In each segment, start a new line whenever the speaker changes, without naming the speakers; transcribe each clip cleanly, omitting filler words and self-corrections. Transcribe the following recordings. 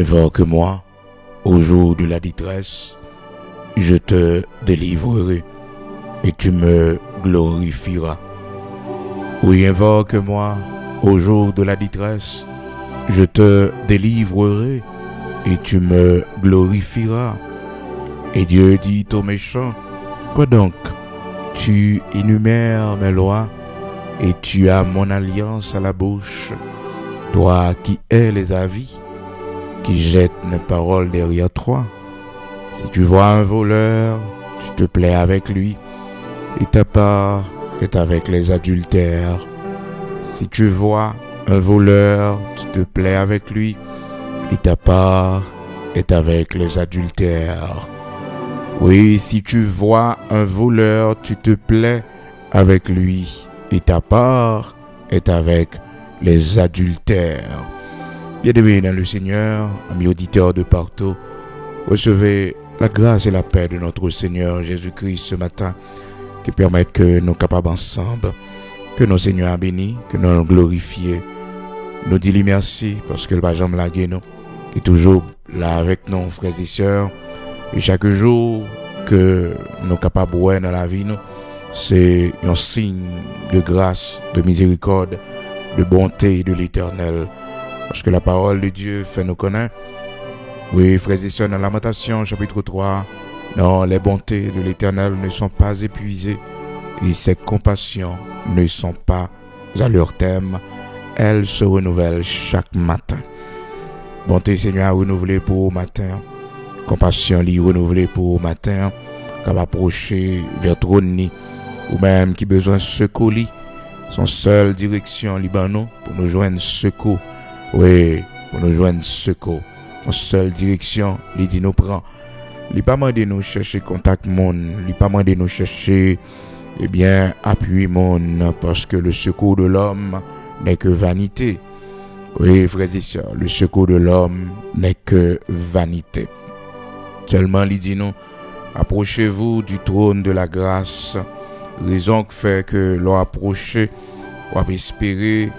Invoque-moi au jour de la détresse, je te délivrerai et tu me glorifieras. Oui, invoque-moi au jour de la détresse, je te délivrerai et tu me glorifieras. Et Dieu dit aux méchants, quoi donc? Tu énumères mes lois et tu as mon alliance à la bouche. Toi qui hais les avis, qui jette mes paroles derrière toi. Si tu vois un voleur, tu te plais avec lui, et ta part est avec les adultères. Si tu vois un voleur, tu te plais avec lui, et ta part est avec les adultères. Oui, si tu vois un voleur, tu te plais avec lui, et ta part est avec les adultères. Bien-aimés dans le Seigneur, amis auditeurs de partout, recevez la grâce et la paix de notre Seigneur Jésus-Christ ce matin, qui permettent que nous capables ensemble, que nos Seigneurs bénis, que nous le glorifions. Nous disons merci parce que le va jamais laguer nous, est toujours là avec nous, frères et sœurs. Et chaque jour que nous capables de dans la vie, nous, c'est un signe de grâce, de miséricorde, de bonté de l'Éternel. Parce que la parole de Dieu fait nous connaître. Oui, frères et sœurs, dans Lamentation, chapitre 3, non, les bontés de l'Éternel ne sont pas épuisées et ses compassions ne sont pas à leur terme. Elles se renouvellent chaque matin. Bonté, Seigneur, renouvelée pour matin. Compassion, renouvelée pour matin. Qui va approcher vers trône, ou même qui besoin de secours, son seule direction, Libanon, pour nous joindre secours. Oui, pour nous joindre secours. En seule direction, il dit nous prend. Il pas demandé nous chercher contact monde, il pas demandé nous chercher appui monde parce que le secours de l'homme n'est que vanité. Oui, frères et sœurs, le secours de l'homme n'est que vanité. Seulement il dit nous approchez-vous du trône de la grâce. Raison que fait que l'on approche, on va espérer,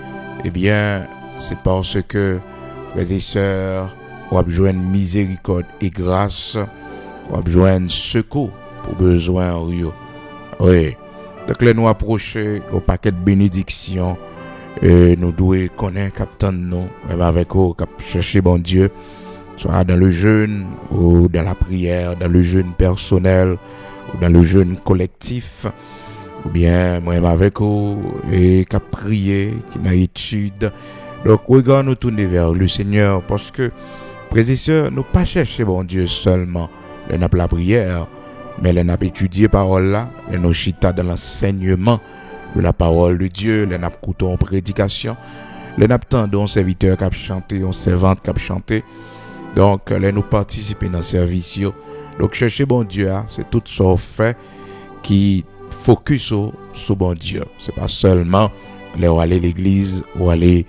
c'est parce que, frères et sœurs, on va besoin de miséricorde et grâce, on va besoin de secours pour besoin en Rio. Oui. Donc, là, nous approcher au paquet de bénédictions, et nous devons connaître captain nous, avec nous, chercher bon Dieu, soit dans le jeûne ou dans la prière, dans le jeûne personnel ou dans le jeûne collectif. Ou bien moi-même avec vous et qu'à prier, qui n'a étude. Donc regarde nous tourner vers le Seigneur parce que frères et sœurs, nous pas chercher bon Dieu seulement dans la prière, mais nous avons étudié parole là, nous chita dans l'enseignement de la parole de Dieu, nous avons écouté en prédication, nous avons entendu un serviteur qui a chanté, un servante qui a chanté. Donc nous participer dans le service. Donc chercher bon Dieu, c'est tout ça fait qui focus sur bon Dieu. C'est pas seulement aller à l'église ou aller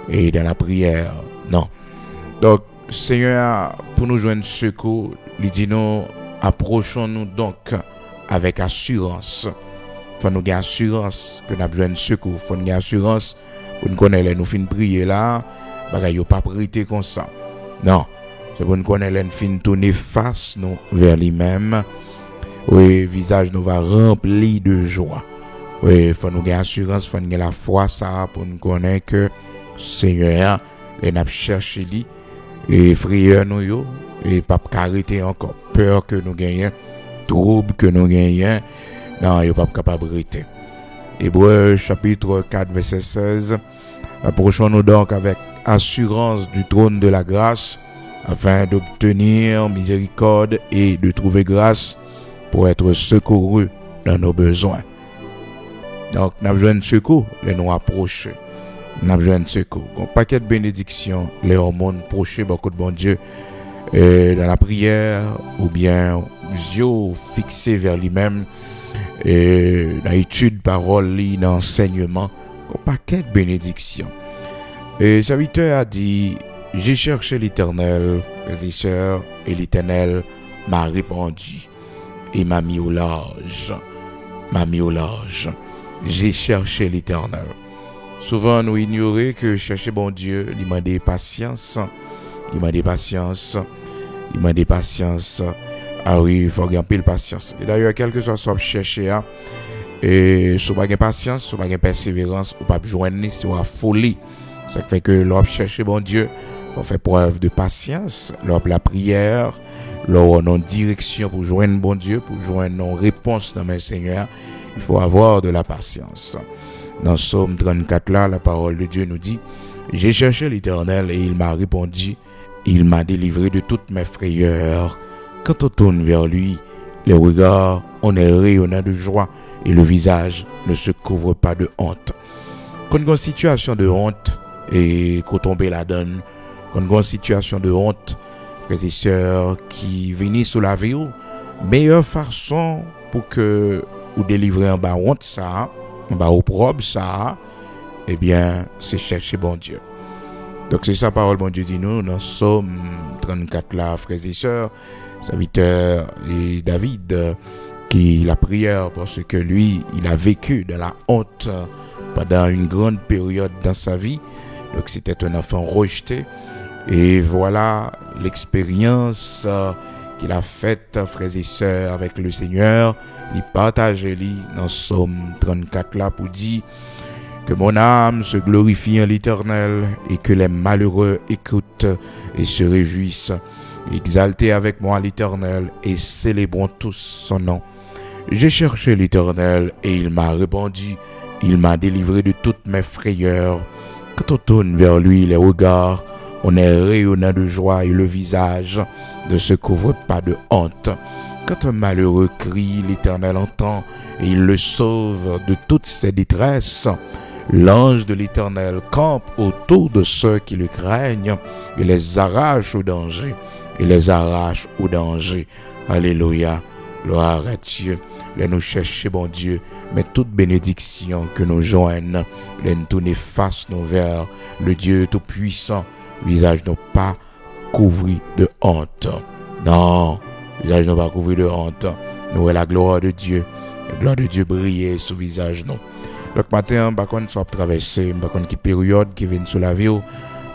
dans la prière. Non. Donc, Seigneur, pour nous joindre secours, il dit nous, approchons-nous donc avec assurance. Faut nous gagner assurance que nous avons besoin de secours. Faut nous gagner assurance pour nous connaître, nous fin prier là, bagay yo pas prêter comme ça. Non. C'est pour nous connaître, nous fin tourner face nous vers lui-même. Oui, visage nous va rempli de joie. Oui, il faut nous gagner assurance, il faut nous gagner la foi ça pour nous connaître que Seigneur, il n'a pas cherché lui et frayeur nous yo et pas arrêter encore peur que nous gagnons, trouble que nous gagnons. Non, il pas capable d'arrêter. Hébreux chapitre 4 verset 16. Approchons-nous donc avec assurance du trône de la grâce afin d'obtenir miséricorde et de trouver grâce pour être secouru dans nos besoins. Donc, nous avons besoin de secours, les nous approcher. Nous avons besoin de secours. Un paquet de bénédictions, les hormones proches, beaucoup de bon Dieu, dans la prière, ou bien, yeux fixés vers lui-même, et dans l'étude, parole, dans l'enseignement, un paquet de bénédictions. Et le serviteur a dit, j'ai cherché l'Éternel, frères et sœurs, et l'Éternel m'a répondu. Et m'a mis au large. J'ai cherché l'Éternel. Souvent, nous ignorons que chercher bon Dieu, lui demander patience. qui m'a des patience. Il m'a des patience. Ah oui, il faut avoir pile patience. Et d'ailleurs, quel que soit ce que chercher, et si vous n'avez pas patience, si vous n'avez pas persévérance, vous ne pouvez pas joindre, c'est une folie. Ça fait que l'on cherche bon Dieu, on fait preuve de patience, lors de la prière, lors on a une direction pour joindre bon Dieu, pour joindre une réponse dans mes Seigneur, il faut avoir de la patience. Dans Psaume 34 là, la parole de Dieu nous dit: j'ai cherché l'Éternel et il m'a répondu, il m'a délivré de toutes mes frayeurs. Quand on tourne vers lui, les regards on est rayonnants de joie et le visage ne se couvre pas de honte. Quand on a une situation de honte et qu'on tombe la donne, quand on a une situation de honte, frères et sœurs qui viennent sous la vie, meilleure façon pour que vous délivrer en bas honte ça, en bas opprobre ça, eh bien, c'est chercher bon Dieu. Donc c'est ça parole bon Dieu dit nous dans Psaume 34 là, frères et sœurs, serviteur et David qui la prière parce que lui, il a vécu de la honte pendant une grande période dans sa vie. Donc c'était un enfant rejeté. Et voilà l'expérience qu'il a faite, frères et sœurs, avec le Seigneur. Il partage dans Psaume 34 là pour dire que mon âme se glorifie en l'Éternel et que les malheureux écoutent et se réjouissent. Exaltez avec moi l'Éternel et célébrons tous son nom. J'ai cherché l'Éternel et il m'a répondu. Il m'a délivré de toutes mes frayeurs. Quand on tourne vers lui les regards, on est rayonnant de joie et le visage ne se couvre pas de honte. Quand un malheureux crie, l'Éternel entend et il le sauve de toutes ses détresses. L'ange de l'Éternel campe autour de ceux qui le craignent et les arrache au danger. Il les arrache au danger. Alléluia. Gloire à Dieu. Les nous chercher, bon Dieu, mais toute bénédiction que nous joignent, les nous tourner face nous vers le Dieu tout-puissant, visage non pas couvert de honte. Non, visage non pas couvert de honte. Nous avons la gloire de Dieu. La gloire de Dieu briller sur le visage nous. Donc matin, par contre, soit traverser, par contre, qui période qui vient sur la vie,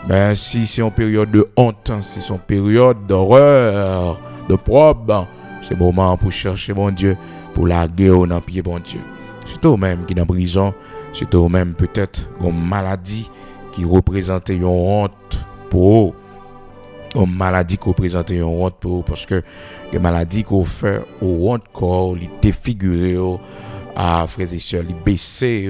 ben si c'est une période de honte, si c'est une période d'horreur, de probe, c'est le moment pour chercher bon Dieu, pour la guerre dans pied bon Dieu. Surtout même qui est en prison, surtout même peut-être une maladie qui représente une honte pour eux. Une maladie qui représente une honte pour eux, parce que les maladies qu'on fait au honte corps, les défigurer, à frères et sœurs, les baisser,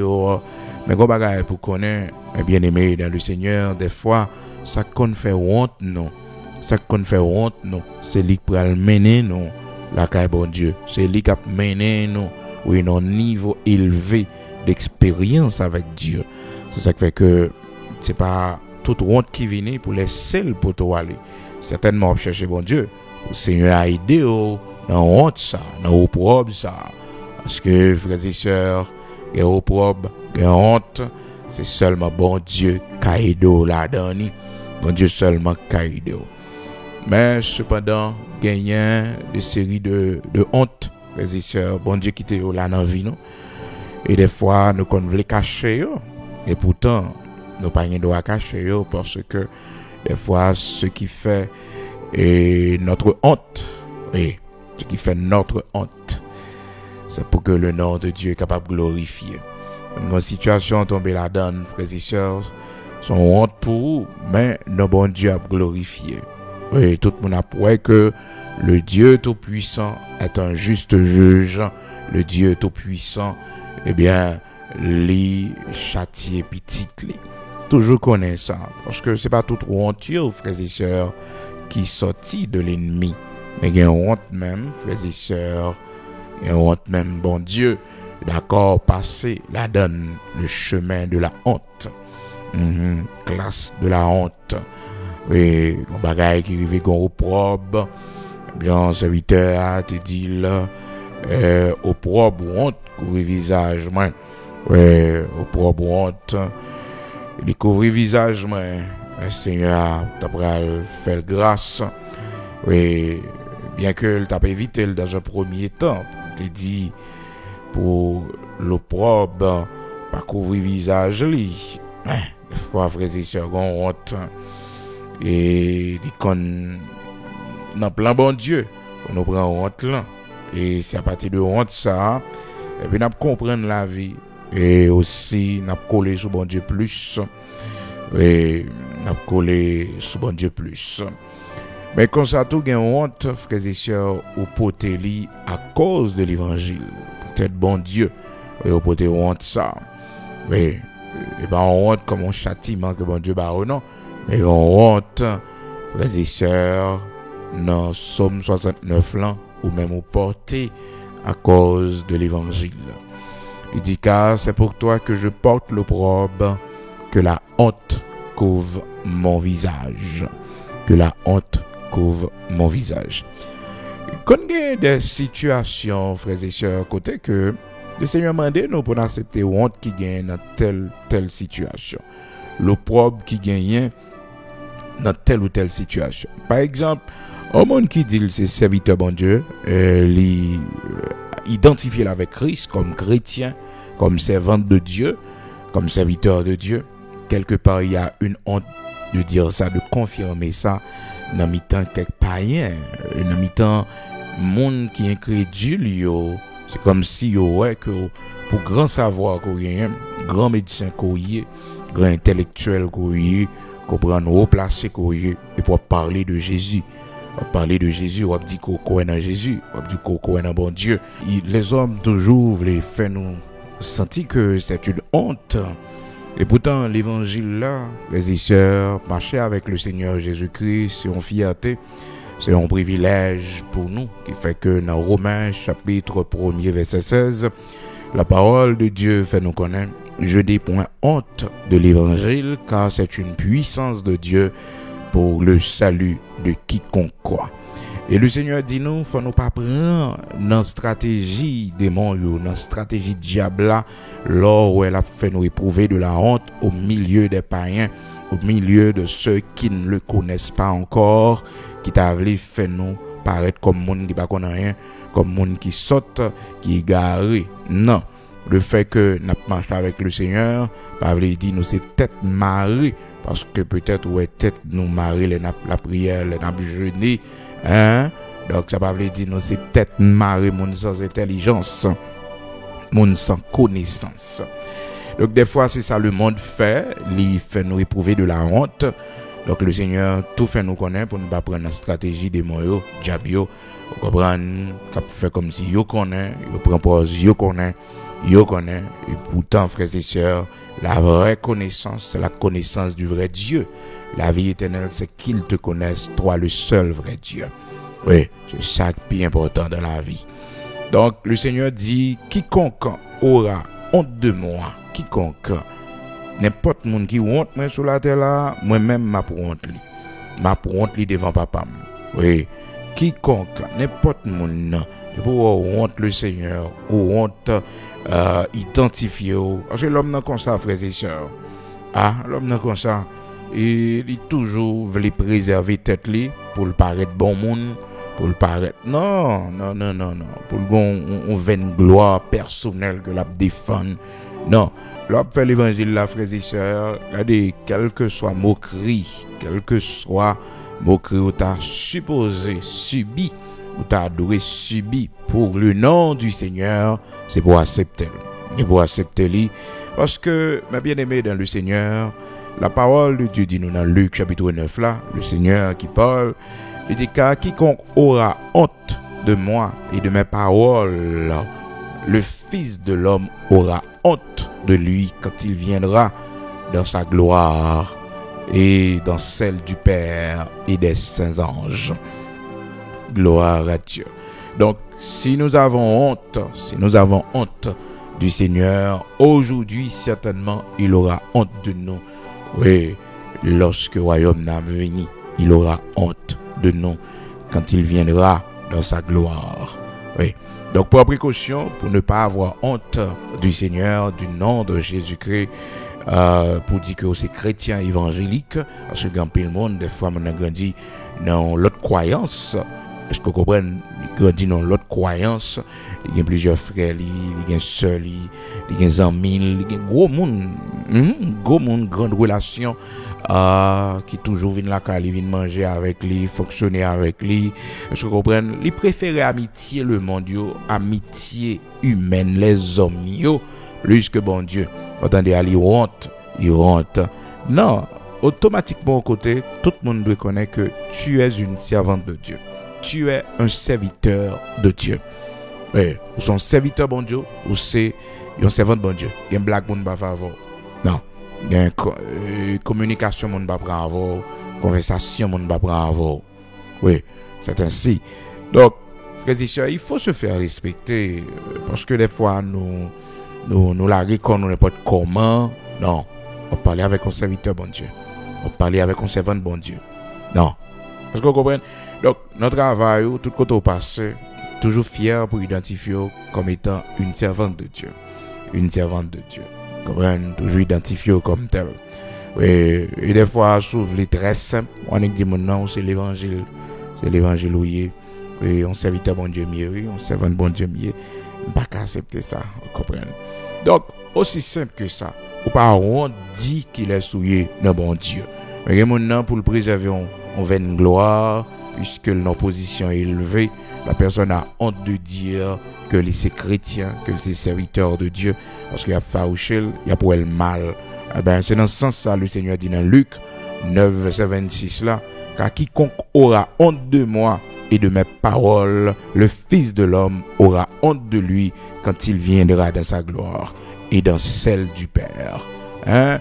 mais quand bagaille pour connaître, bien aimé dans le Seigneur, des fois, ça qu'on fait honte, non. Ça qu'on fait honte, non. C'est lui qui peut mener, non. La caille bon Dieu, c'est lui qui a mené nous à un niveau élevé d'expérience avec Dieu. C'est ça qui fait que c'est pas toute honte qui vient pour les seuls pour toi aller. Certainement chercher bon Dieu. Le Seigneur a aidé dans honte ça, dans opprobre ça. Parce que frères et sœurs, les opprobre, les honte, c'est seulement bon Dieu qui a aidé là-dedans. Bon Dieu seulement qui a aidé. Mais cependant, gagner des séries de honte, frères et sœurs, bon Dieu qui était là dans la vie, non? Et des fois, nous voulons les cacher, et pourtant, nous pas rien droit cacher, parce que des fois, ce qui fait notre honte, et ce qui fait notre honte, c'est pour que le nom de Dieu est capable de glorifier. Une situation tombée là-dedans, frères et sœurs, sont honte pour vous, mais notre bon Dieu a glorifié. Oui, tout le monde a prouvé que le Dieu Tout-Puissant est un juste juge. Le Dieu Tout-Puissant, eh bien, les châtier petit. Toujours connaît ça. Parce que c'est pas tout honteux, frères et sœurs, qui sortit de l'ennemi. Mais il y a honte même, frères et sœurs. Il y a honte même, bon Dieu. D'accord, passer la donne, le chemin de la honte. Classe de la honte. Oui, on bagaille qui arrive qu'on opprobre, bien serviteur te dit là, opprobre honte couvrir visage moi. Oui, opprobre honte, découvrir visage moi. Seigneur t'a pral faire grâce. Oui, bien que t'a pas évité dans un premier temps, te dit pour l'opprobre pas couvrir visage lui. Des fois frères et sœurs honte. et les con dans plan bon Dieu on nous prend honte là et c'est à partir de honte ça et puis n'a comprendre la vie et aussi n'a coller sur bon Dieu plus et n'a coller sur bon Dieu plus. Mais quand ça tout gain honte frères et sœurs au potéli à cause de l'évangile peut-être bon Dieu et au poté honte ça mais et ben on honte comme un châtiment que bon Dieu bah non mais on honte frères et sœurs dans Somme 69 là ou même au porté à cause de l'évangile. Il dit car c'est pour toi que je porte l'opprobre, que la honte couvre mon visage, que la honte couvre mon visage. Quand il y a des situations frères et sœurs côté que le Seigneur m'a demandé nous pour accepter honte qui gagne dans telle situation, l'opprobre qui gagne dans telle ou telle situation. Par exemple, un monde qui dit c'est serviteur bon Dieu, identifié avec Christ comme chrétien, comme servant de Dieu, comme serviteur de Dieu, quelque part il y a une honte de dire ça, de confirmer ça dans mi-temps quelques païens, dans mi-temps monde qui est incrédule, c'est comme si ouais que pour grand savoir qu'on y a, grand médecin qu'on y a, grand intellectuel qu'on y a, comprendre haut placé qu'on y a, et pour parler de Jésus. On parler de Jésus, on dit qu'on est dans Jésus, on dit qu'on est dans bon Dieu. Les hommes toujours voulaient faire nous sentir que c'est une honte. Et pourtant, l'évangile là, les sœurs, marcher avec le Seigneur Jésus-Christ, c'est une fierté, c'est un privilège pour nous, qui fait que dans Romains chapitre 1er verset 16, la parole de Dieu fait nous connaître, je n'ai point honte de l'évangile, car c'est une puissance de Dieu pour le salut de quiconque croit. Et le Seigneur dit nous, faut nous pas prendre dans stratégie démon yo, dans stratégie diable là, lors où elle a fait nous éprouver de la honte au milieu des païens, au milieu de ceux qui ne le connaissent pas encore, qui t'a voulu faire nous paraître comme monde qui pas connaît rien, comme monde qui saute, qui est garé. Non, le fait que n'a marché avec le Seigneur, pas veut dire nous c'est tête marée. Parce que peut-être ouais tête nous marrer la prière, les jeûner, hein? Donc ça veut dire nous c'est tête marrer monde sans intelligence, monde sans connaissance. Donc des fois c'est ça le monde fait, il fait nous éprouver de la honte. Donc le Seigneur tout fait nous connaître pour ne pas prendre la stratégie des moyens diabio, comprendre qu'a fait comme si yo connaît, yo prend pause, yo connaît et pourtant frères et sœurs, la vraie connaissance, c'est la connaissance du vrai Dieu. La vie éternelle, c'est qu'il te connaisse, toi le seul vrai Dieu. Oui, c'est ça qui est important dans la vie. Donc, le Seigneur dit, quiconque aura honte de moi, quiconque, n'importe monde qui honte moi sur la terre là, moi-même m'a pour honte lui. M'a pour honte lui devant papa. Oui, quiconque, n'importe monde, pour honte le Seigneur, ou honte identifié, parce que l'homme n'a comme ça frères et sœurs, l'homme n'a comme ça, il toujours veut préserver tête li pour le paraître bon monde, pour le paraître non pour le on vaine gloire personnelle que l'a défendre. Non, l'homme fait l'évangile là frères et sœurs, regardez, quel que soit moquerie, quel que soit moquerie ou t'as supposé subi ou t'as adoré subi pour le nom du Seigneur, c'est pour accepter. Et pour accepter lui, parce que, ma bien-aimée dans le Seigneur, la parole de Dieu dit nous dans Luc chapitre 9 là, le Seigneur qui parle, il dit car quiconque aura honte de moi et de mes paroles, le Fils de l'homme aura honte de lui quand il viendra dans sa gloire et dans celle du Père et des saints anges. Gloire à Dieu. Donc, si nous avons honte du Seigneur, aujourd'hui, certainement, il aura honte de nous. Oui, lorsque le royaume n'a venu, il aura honte de nous quand il viendra dans sa gloire. Oui. Donc, pour précaution, pour ne pas avoir honte du Seigneur, du nom de Jésus-Christ, pour dire que c'est chrétien évangélique, parce que dans le monde, des fois, on a grandi dans l'autre croyance. Est-ce que vous comprenez? grandi dans l'autre croyance, il y a plusieurs frères, il y a sœurs, il y a amis, il y a gros monde, grande relation qui toujours vient la caille, vient manger avec lui, fonctionner avec lui. Est-ce que vous comprenez? Il préfère amitié le monde, amitié humaine, les hommes, plus que bon Dieu. Attendez, il honte. Non, automatiquement au côté, tout le monde doit connaître que tu es une servante de Dieu. Tu es un serviteur de Dieu. Oui, ou son serviteur bon Dieu, ou c'est un servant de bon Dieu. Il y a une blague mon pas favor. Non, il y a une communication mon pas prendre, conversation mon pas prendre. Oui, c'est ainsi. Donc, frères et sœurs, il faut se faire respecter parce que des fois nous la reconnaissons n'importe comment. Non, on parle avec un serviteur bon Dieu. On parle avec un servant de bon Dieu. Non. Est-ce que vous comprenez? Donc, notre travail, tout côté au passé, toujours fier pour identifier comme étant une servante de Dieu. Une servante de Dieu. Vous comprenez? Toujours identifié comme tel. Et des fois, souvent, les très simple. On dit maintenant, c'est l'évangile. C'est l'évangile où il est. Et on serviteur bon Dieu mieux, on servant bon Dieu mieux. On ne peut pas accepter ça. Vous comprenez? Donc, aussi simple que ça. Ou pas, on dit qu'il est souillé dans bon Dieu. Mais maintenant, pour le préserver en vaine gloire, puisque notre position est élevée, la personne a honte de dire que c'est chrétien, que c'est serviteur de Dieu, parce qu'il y a farouché, il y a pour elle mal. Eh ben, c'est dans ce sens-là, le Seigneur dit dans Luc 9, verset 26 là, car quiconque aura honte de moi et de mes paroles, le Fils de l'homme aura honte de lui quand il viendra dans sa gloire et dans celle du Père. Hein?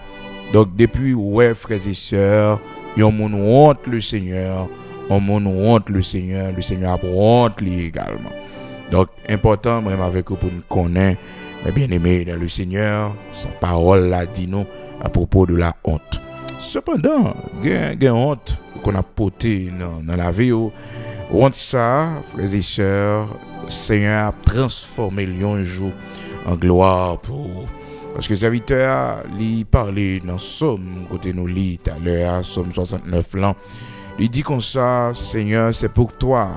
Donc, depuis, ouais, frères et sœurs, yon moun honte le Seigneur, le Seigneur a honte lui également. Donc, important, même avec vous pour nous connaître, mais bien aimé dans le Seigneur, sa parole l'a dit nous à propos de la honte. Cependant, il y a honte qu'on a porté dans la vie. Honte ça, frères et sœurs, le Seigneur a transformé un jour en gloire pour. Parce que le serviteur, il parlait dans Somme, côté nous lit tout à l'heure, Somme 69 là. Il dit comme ça, Seigneur, c'est pour toi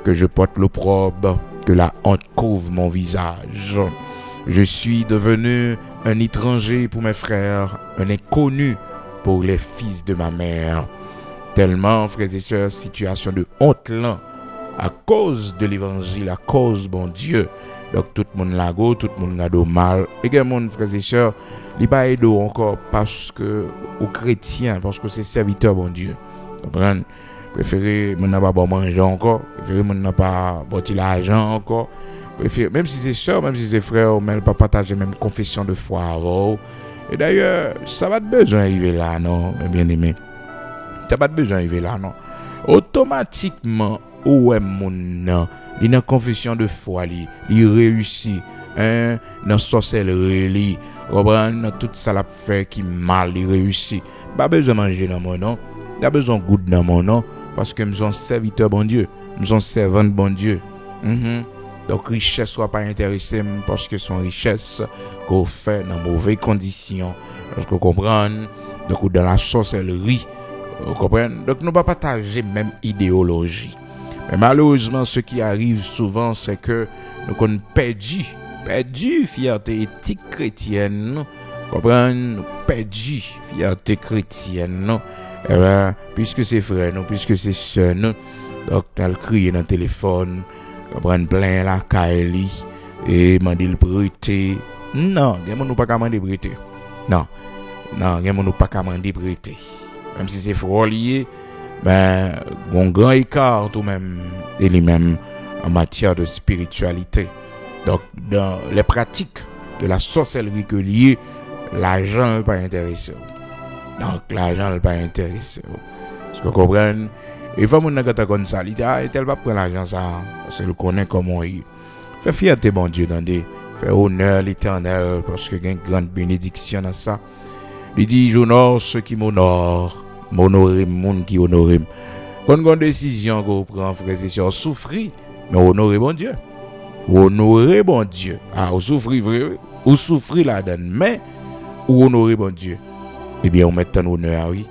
que je porte l'opprobre, que la honte couvre mon visage. Je suis devenu un étranger pour mes frères, un inconnu pour les fils de ma mère. Tellement, frères et sœurs, situation de honte là, à cause de l'évangile, à cause bon Dieu. Donc tout le monde l'a go, tout le monde a do mal. Et que mon frères et sœurs, il pas aidé encore parce que aux chrétiens, parce que c'est serviteur bon Dieu. Comprendre? Préférez mon n'a pas manger encore, préférez mon n'a pas botti l'argent encore. Préférez même si c'est sœur, même si c'est frère, mais pas partager même confession de foi avant. Et d'ailleurs, ça va de besoin arriver là non, bien aimé. Ça va de besoin arriver là non. Automatiquement, ouais mon non. Il a une confession de foi, il réussit, dans sorcellerie, dans tout ça l'a fait qui mal, il réussit. Pas besoin de manger dans mon nom, pas besoin de goûter dans mon nom, parce que nous sommes serviteurs bon Dieu, nous sommes servants bon Dieu. Donc richesse soit pas intéressé parce que son richesse qu'on fait dans mauvaises conditions, parce que vous comprenez, donc dans la sorcellerie, vous comprenez, donc nous pas partager même idéologie. Mais malheureusement, ce qui arrive souvent, c'est que nous avons perdu fierté éthique chrétienne, comprenez, nous perdu fierté chrétienne, et bien, puisque c'est frère, nous, puisque c'est sœur, nous, donc nous allons crier dans le téléphone, comprenez, plein la caille, et demander le prêter. Non, nous ne pas demander prêter. Non, nous ne pas demander prêter. Même si c'est frère lié, mais un grand écart tout même et lui-même en matière de spiritualité. Donc dans les pratiques de la sorcellerie que liée, l'argent n'est pas intéressé. Donc l'argent n'est pas intéressé. Est-ce que vous comprenez? Et faut mon nègre comme ça, il dit elle va prendre l'argent ça parce qu'elle connaît comment il fait fierté bon Dieu dans des fait honneur l'Éternel parce que il y a une grande bénédiction dans ça. Il dit j'honore ceux qui m'honorent. M'honorer monde qui honore. Quand une décision qu'on prend frères et sœurs, souffrir mais honorer bon Dieu. Honorer bon Dieu. Ah, ou souffrir vrai, ou souffrir là-dedans mais ou honorer bon Dieu. Eh bien on met ton honneur oui.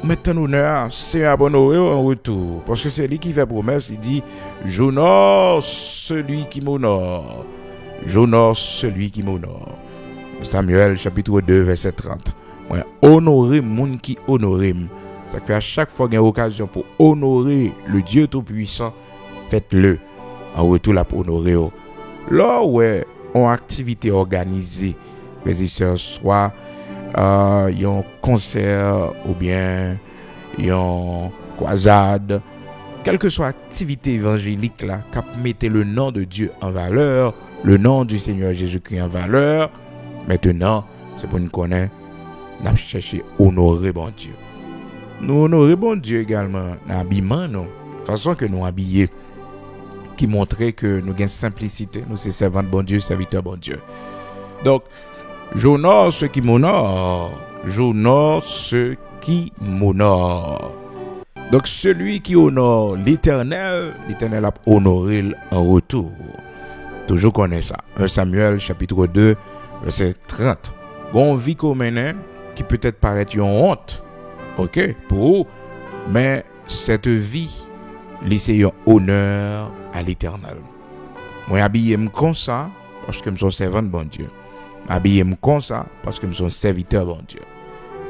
mettre en honneur, c'est à honorer en retour. Parce que c'est lui qui fait promesse, il dit, j'honore celui qui m'honore. J'honore celui qui m'honore. Samuel chapitre 2 verset 30. Moi, honorer moun qui honorer. Ça fait à chaque fois qu'il y a une occasion pour honorer le Dieu Tout-Puissant, faites-le. En retour, là, pour honorer. Là, ouais, en activité organisée, les sœurs, soit il y a un concert ou bien il y a un croisade, quelle que soit l'activité évangélique là, qui mette le nom de Dieu en valeur, le nom du Seigneur Jésus-Christ en valeur, maintenant, c'est pour nous connaître, nous chercher à honorer bon Dieu. Nous honorer bon Dieu également dans l'habillement, non? De façon que nous habillés, qui montrait que nous avons simplicité, nous sommes servants de bon Dieu, serviteurs de bon Dieu. Donc, j'honore ceux qui m'honorent, j'honore ceux qui m'honorent. Donc, celui qui honore l'Éternel, l'Éternel a honoré en retour. Toujours connaît ça. 1 Samuel chapitre 2, verset 30. On vit comme un qui peut-être paraît une honte, ok, pour vous, mais cette vie, c'est un honneur à l'Éternel. Moi, habillé comme ça, parce que je suis servant de bon Dieu. Habillé comme ça, parce que je suis serviteur de bon Dieu.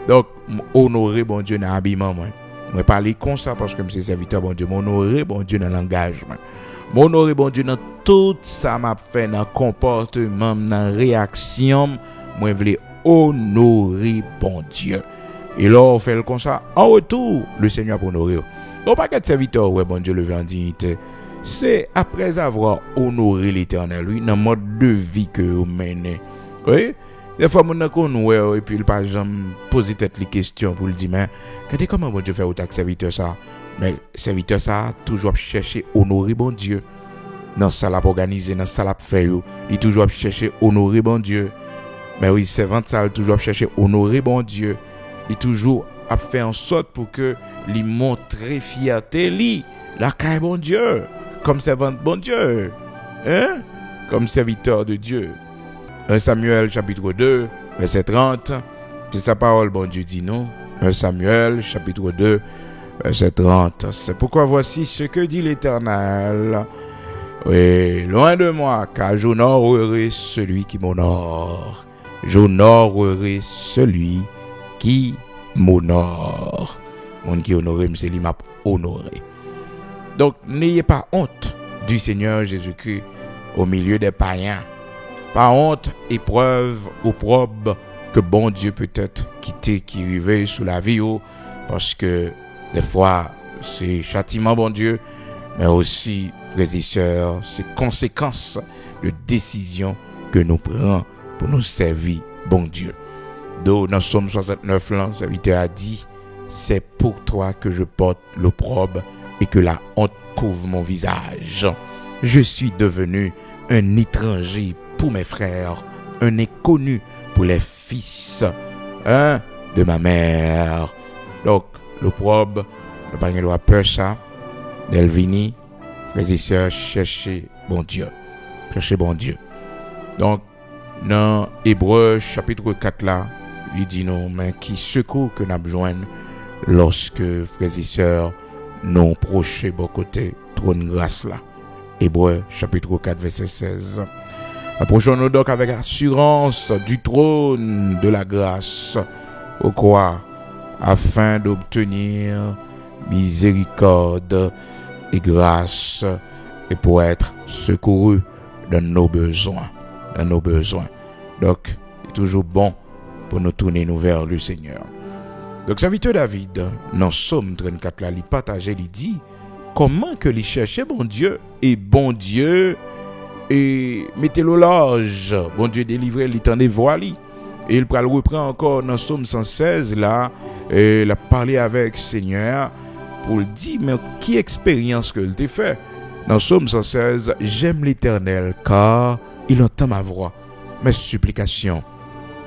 Donc, honorer bon Dieu dans l'habillement, moi. Moi, parler comme ça, parce que je suis serviteur de bon Dieu. Honorer bon Dieu dans l'engagement. Honorer bon Dieu dans tout ça m'a fait, dans le comportement, dans la réaction. Moi, je veux honorer bon Dieu. Et là, on fait comme ça. En retour, le Seigneur pour honorer. Donc, pas qu'être serviteur, ouais, bon Dieu, levé en dignité. C'est après avoir honoré l'Éternel, lui, dans le mode de vie que vous menez. Oui? Des fois, mon qu'on ouais, et puis, par exemple, poser tête les questions pour le dire, mais, regardez comment bon Dieu fait autant que serviteur ça. Mais, serviteur ça, toujours chercher honorer bon Dieu. Dans ça, l'a organisé, dans ça, l'a fait, il toujours chercher honorer bon Dieu. Mais oui, servant ça, toujours chercher honorer bon Dieu. Il toujours a fait en sorte pour que lui montrer fierté lui la caille bon Dieu comme servant de bon Dieu, hein, comme serviteur de Dieu. 1 Samuel chapitre 2 verset 30, c'est sa parole bon Dieu dit non. 1 Samuel chapitre 2 verset 30. C'est pourquoi voici ce que dit l'Éternel. Oui, loin de moi, car j'honorerai celui qui m'honore. J'honorerai celui qui m'honore. Mon qui honore, c'est lui m'a honoré. Donc, n'ayez pas honte du Seigneur Jésus-Christ au milieu des païens. Pas honte, épreuve ou probe que bon Dieu peut-être quitter, qui arrive sous la vie, parce que des fois, c'est châtiment bon Dieu, mais aussi, frères et sœurs, c'est conséquences de décisions que nous prenons pour nous servir bon Dieu. Donc, dans Somme 69, le serviteur a dit, c'est pour toi que je porte l'opprobre et que la honte couvre mon visage. Je suis devenu un étranger pour mes frères, un inconnu pour les fils de ma mère. Donc, l'opprobre, le pas doit peur ça, d'Elvini, frères et sœurs, cherchez bon Dieu. Cherchez bon Dieu. Donc, dans Hébreux chapitre 4 là, il dit non, mais qui secours que nous avons besoin lorsque frères et sœurs nous prochés bon côté trône grâce là. Hébreux chapitre 4 verset 16. Approchons-nous donc avec assurance du trône de la grâce, au quoi, afin d'obtenir miséricorde et grâce et pour être secouru dans nos besoins. Dans nos besoins. Donc, c'est toujours bon pour nous tourner nous vers le Seigneur. Donc, serviteur David, dans Somme 34, là, il partageait, il dit, comment que il cherchait bon Dieu, et bon Dieu, et mettez-le large, bon Dieu délivré, il t'en dévoile. Et il reprend encore dans Somme 116, là, et il a parlé avec le Seigneur, pour le dire, mais qui expérience que il t'a fait? Dans Somme 116, j'aime l'Éternel, car il entend ma voix, mes supplications,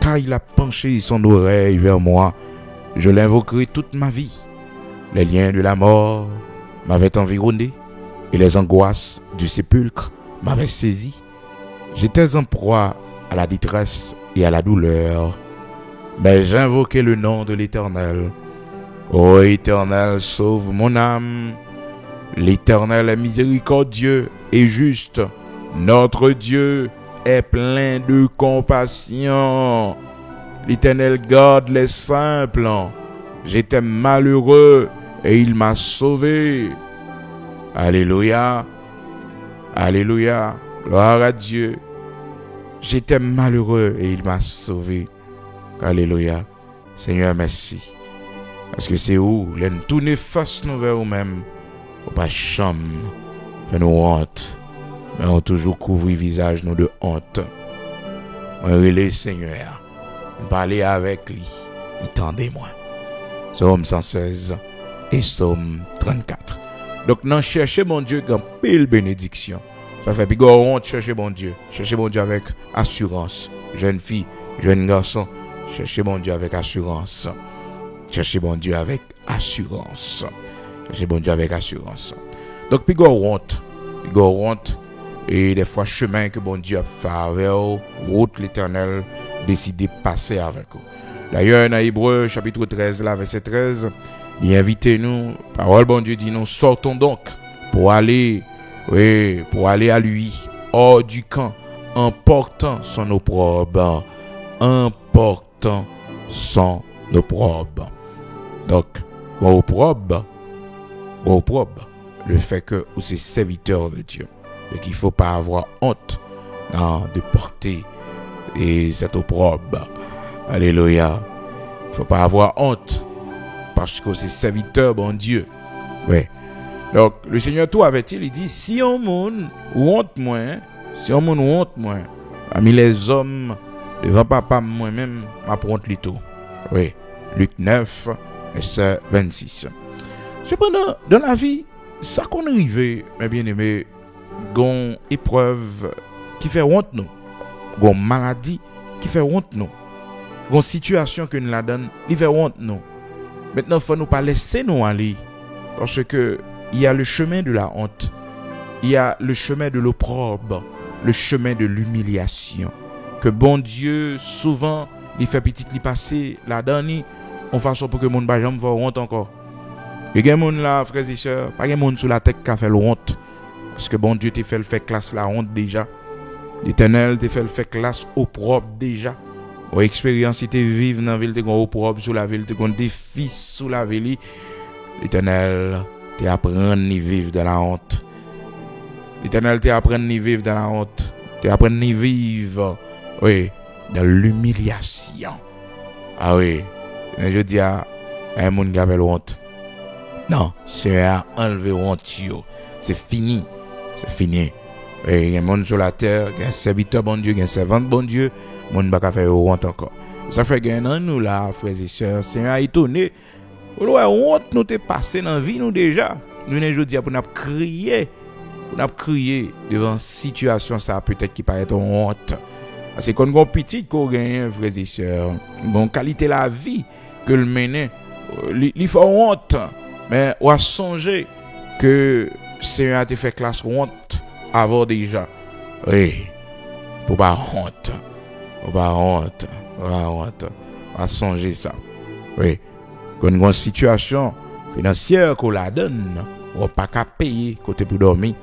car il a penché son oreille vers moi. Je l'invoquerai toute ma vie. Les liens de la mort m'avaient environné et les angoisses du sépulcre m'avaient saisi. J'étais en proie à la détresse et à la douleur, mais j'invoquai le nom de l'Éternel. Ô Éternel, sauve mon âme. L'Éternel est miséricordieux et juste. Notre Dieu est plein de compassion. L'Éternel garde les simples. J'étais malheureux et il m'a sauvé. Alléluia. Alléluia. Gloire à Dieu. J'étais malheureux et il m'a sauvé. Alléluia. Seigneur, merci. Parce que c'est où les tourner face nous vers nous-mêmes. Ou pas chambre. Fait nous honte. Mais on toujours couvre le visage nous de honte. On relève Seigneur. Parler avec lui. Il tendait moi. Psaume 116 et Psaume 34. Donc, non, cherchez mon Dieu comme pile bénédiction. Ça fait plus honte, cherchez mon Dieu. Cherchez mon Dieu avec assurance. Jeune fille, jeune garçon, cherchez mon Dieu avec assurance. Cherchez mon Dieu avec assurance. Cherchez mon Dieu avec assurance. Donc, plus honte. Et des fois, chemin que bon Dieu a fait avec vous, route l'Éternel, décidez de passer avec vous. D'ailleurs, dans Hébreux, chapitre 13, là, verset 13, il invite nous, parole bon Dieu dit, nous sortons donc pour aller à lui, hors du camp, en portant son opprobre. Donc, opprobre, le fait que vous êtes serviteur de Dieu. Donc, il ne faut pas avoir honte de porter cet opprobre. Alléluia. Il ne faut pas avoir honte parce que c'est serviteur, bon Dieu. Oui. Donc, le Seigneur tout avait-il, il dit, si on monde honte moins, parmi les hommes, devant papa moi-même, ma honte lui tout. Oui. Luc 9, verset 26. Cependant, dans la vie, ça qu'on arrive, mes bien-aimés, gon épreuve qui fait honte nous, gon maladie qui fait honte nous, gon situation que nous la donne, il fait honte nous. Maintenant, il faut nous pas laisser nous aller, parce que il y a le chemin de la honte, il y a le chemin de l'opprobre, le chemin de l'humiliation, que bon Dieu souvent il fait petit lui passer la dernière en façon pour que mon pas jamais voir honte encore. Et gen moun là, frères et sœurs, pas gen moun sous la tête qui a fait honte. Parce que bon Dieu t'a fait le fait classe la honte déjà. L'Éternel t'a fait le fait classe au propre déjà. Ou expérience t'es vivre dans la ville, t'es au propre sous la ville, t'es des fils sous la ville. L'Éternel t'a apprendre à vivre dans la honte. L'Éternel t'a apprendre à vivre dans la honte. T'a apprendre à vivre, dans l'humiliation. Ah oui. Je dis à un monde qui a honte. Non, c'est à enlever honte. C'est fini. C'est fini. Il y a un monde sur la terre, il y a un serviteur bon Dieu, il y a un servant bon Dieu, le monde ne va pas faire honte encore. Ça fait que nous là, frères et sœurs, c'est un étonné. Honte nous t'est passé dans la vie nous déjà. Nous ne dis pour nous crier devant une situation ça peut-être qui paraît honte. Parce que quand on petit qu'on gagne, frères et sœurs, bon qualité la vie que le mener, il faut honte. Mais on a songé que c'est un fait classe honte avant déjà. Oui, pour pas honte. On a songé ça. Oui, quand une situation financière qu'on la donne, on pas qu'à payer côté pour dormir.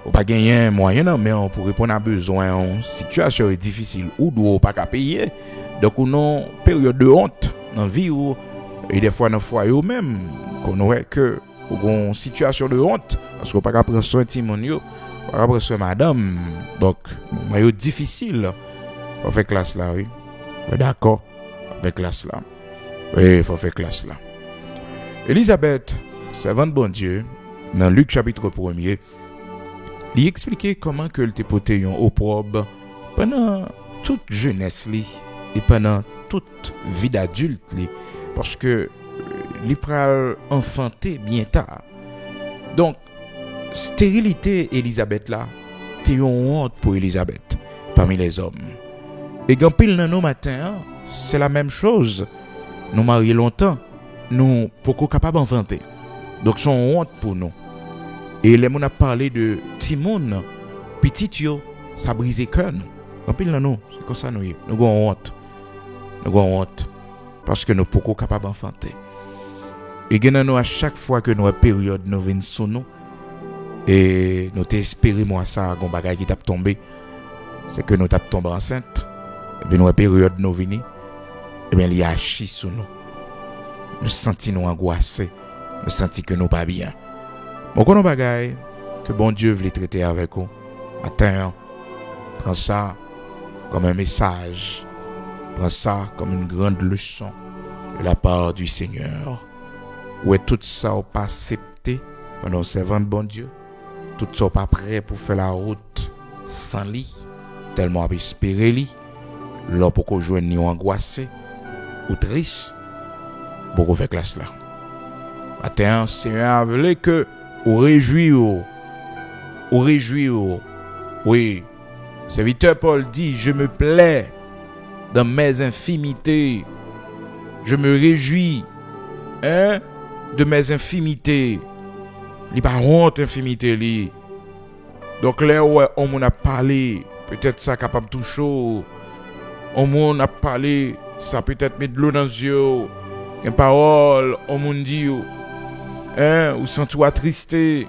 On pas gagner un moyen mais on pour répondre à besoin. Une situation est difficile ou doit pas qu'à payer. Donc on a une période de honte dans la vie où et des fois dans le foyer même qu'on aurait que une situation de honte parce qu'on pas qu'à prendre soin de Timon yo, pas qu'à prendre soin de madame. Donc c'est difficile. On fait classe là, oui. D'accord. Avec classe là. Oui, il faut faire classe là. Élisabeth, servante bon Dieu, dans Luc chapitre 1er, il expliquait comment que le tépoté yon opprobre pendant toute jeunesse li et pendant toute vie d'adulte li parce que li pral enfanté bien tard. Donc stérilité Élisabeth là, te yon honte pour Élisabeth parmi les hommes. Et quand pile dans nos matins, c'est la même chose. Nous mariés longtemps, nous beaucoup capables d'enfanter. Donc son honte pour nous. Et les gens a parlé de Timon, petit yo, ça brise cœur nous. Quand pile dans nous, c'est comme ça nous avons honte. Nous avons honte parce que nous beaucoup capables d'enfanter. Et nous à chaque fois que nous avons période nous venons sur nous et nous t'espérons moi ça gon bagay qui t'a tombé, c'est que nous t'a tombé enceinte et bien nous période nous venons et bien il y a chi sur nous. Nous senti nous angoissés, nous senti que nous pas bien. Bon qu'on bagay que bon Dieu veut traiter avec nous. Attends, prends ça comme un message. Prends ça comme une grande leçon de la part du Seigneur. Où est tout ça ou pas accepté pendant servant de bon Dieu? Tout ça ou pas prêt pour faire la route sans lit, tellement espérer lit, là pour qu'on joue ni angoissé ou triste, beaucoup fait classe là. Attends, Seigneur veut que ou réjouir. Oui, serviteur Paul dit, je me plais dans mes infimités. Je me réjouis de mes infimités. Il pas honte infimité li. Donc là où on m'en a parlé, peut-être ça capable tout chaud. On m'en a parlé, ça peut-être mettre de l'eau dans les yeux. Une parole, on m'en dit ou senti ou attristé,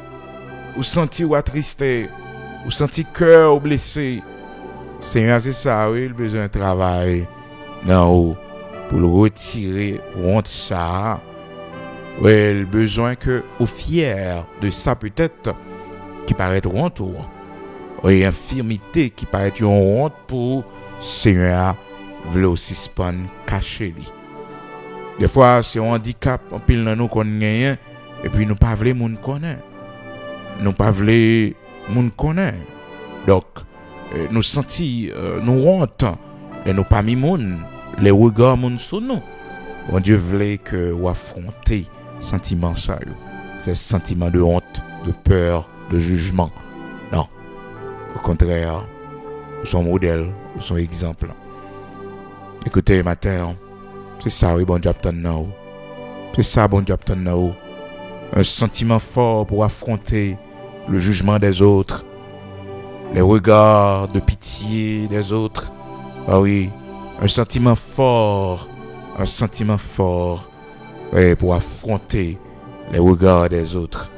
ou senti cœur blessé. Seigneur, c'est ça, oui, il a besoin de travail. Non, pour le retirer, honte ça. Oui, il a besoin que, ou fier de ça peut-être, qui paraît honte. Oui, infirmité qui paraît une honte pour Seigneur, veut aussi spawn caché lui. Des fois, c'est un handicap, on pile dans nous qu'on gagne, et puis nous pas voulons moun connaître. Nous pas voulons moun connaître. Donc, nous sentis, nous honte, et nous pas mis moun, les regards moun sur nous. Bon Dieu voulait que vous affronter sentiment ça, c'est sentiment de honte, de peur, de jugement. Non. Au contraire, nous sommes modèles, nous sommes exemples. Écoutez, matin, c'est ça, oui, bon Dieu attend nous. C'est ça, bon Dieu attend nous. Un sentiment fort pour affronter le jugement des autres, les regards de pitié des autres. Ah oui, un sentiment fort oui, pour affronter les regards des autres.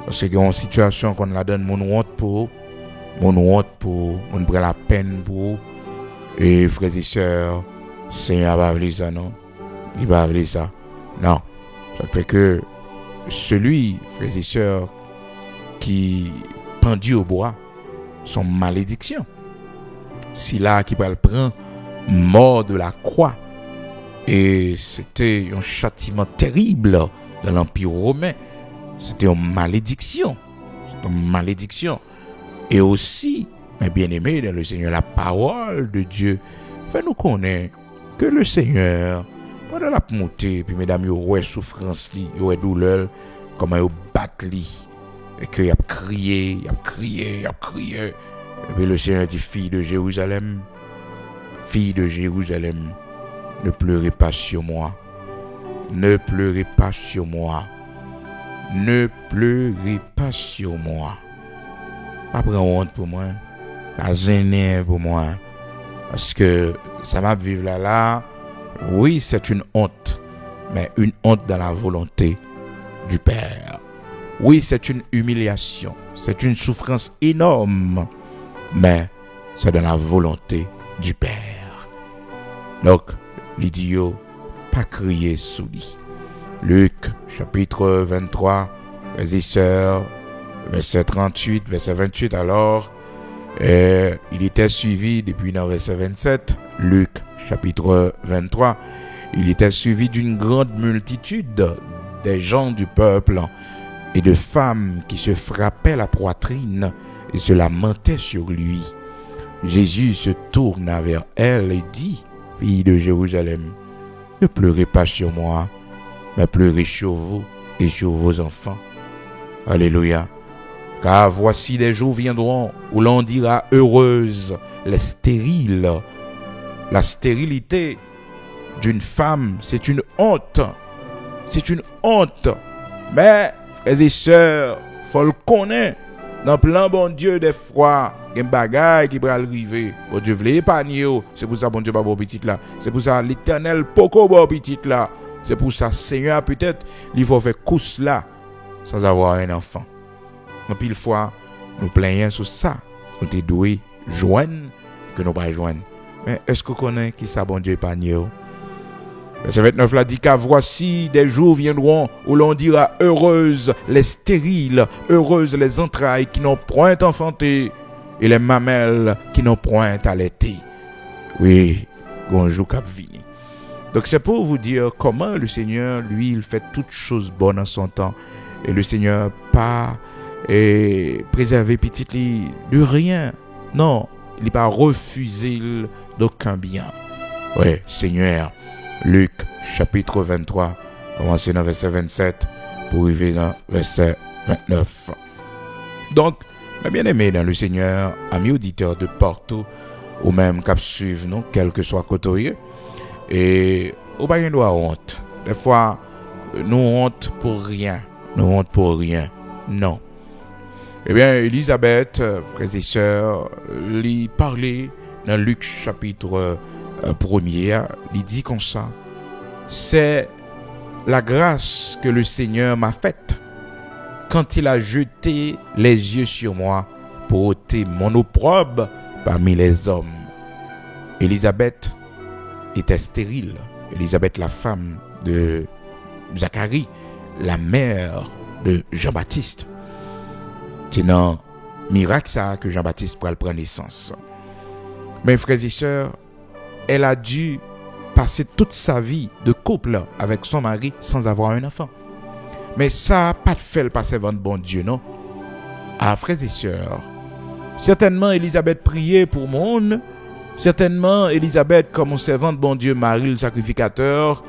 Parce qu'il y a une situation qu'on la donne, mon honte pour, on prend la peine pour, et frères et sœurs, Seigneur va venir ça, non? Il va venir ça. Non. Ça fait que celui, frères et sœurs, qui pendu au bois, son malédiction. Si là qui va le prendre, mort de la croix. Et c'était un châtiment terrible dans l'Empire romain. C'était une malédiction. Et aussi, mes bien-aimés dans le Seigneur, la parole de Dieu fait nous connaître que le Seigneur, pendant la montée, puis mesdames, il y a souffrance, il y a douleur, comment il bat li, et qu'il a crié. Et puis le Seigneur dit, fille de Jérusalem, ne pleurez pas sur moi. Ne pleurez pas sur moi. Pas prendre honte pour moi. Pas gêner pour moi. Parce que ça m'a vécu là. Oui, c'est une honte. Mais une honte dans la volonté du Père. Oui, c'est une humiliation. C'est une souffrance énorme. Mais c'est dans la volonté du Père. Donc, l'idiot, pas crier sous lui. Luc, chapitre 23, verset 38, verset 28. Alors, il était suivi, depuis dans verset 27, Luc, chapitre 23, il était suivi d'une grande multitude des gens du peuple et de femmes qui se frappaient la poitrine et se lamentaient sur lui. Jésus se tourna vers elle et dit, fille de Jérusalem, ne pleurez pas sur moi, mais pleurez sur vous et sur vos enfants. Alléluia. Car voici des jours viendront où l'on dira heureuse les stériles. La stérilité d'une femme, c'est une honte. Mais, frères et sœurs, faut le connaître. Dans plein bon Dieu, des fois, il y a un bagage qui va arriver. Bon Dieu voulait épargner. C'est pour ça bon Dieu pas bon petit là. C'est pour ça l'éternel poko bon petit là. C'est pour ça, Seigneur, peut-être, il faut faire course là, sans avoir un enfant. Mais pile fois, nous plaignons sur ça. Nous te doués joindre que nous pas joindre. Mais est-ce que vous connaissez qui ça, bon Dieu, épargne? Verset 29 là dit, car voici des jours viendront où l'on dira heureuses les stériles, heureuses les entrailles qui n'ont point enfanté et les mamelles qui n'ont point allaité. Oui, bonjour cap vini. Donc c'est pour vous dire comment le Seigneur, lui, il fait toutes choses bonnes en son temps. Et le Seigneur pas préserver petit lit de rien. Non, il n'est pas refusé d'aucun bien. Oui, Seigneur. Luc chapitre 23, commencez dans verset 27 pour arriver dans verset 29. Donc, mes bien-aimés dans le Seigneur, amis auditeurs de partout, ou même cap suivre, non, quel que soit côté, et au pas de honte. Des fois, nous honte pour rien. Nous honte pour rien. Non. Eh bien, Élisabeth, frères et sœurs, lui parlait dans Luc chapitre 1er, il dit comme ça, c'est la grâce que le Seigneur m'a faite quand il a jeté les yeux sur moi pour ôter mon opprobre parmi les hommes. Élisabeth était stérile. Élisabeth, la femme de Zacharie, la mère de Jean-Baptiste. C'est dans miracle ça que Jean-Baptiste prend naissance. Mes frères et sœurs, elle a dû passer toute sa vie de couple avec son mari sans avoir un enfant. Mais ça n'a pas de fait le passer devant bon Dieu, non? Ah, frères et sœurs, certainement Élisabeth priait pour monde. Certainement Élisabeth, comme servante bon Dieu, Marie le sacrificateur,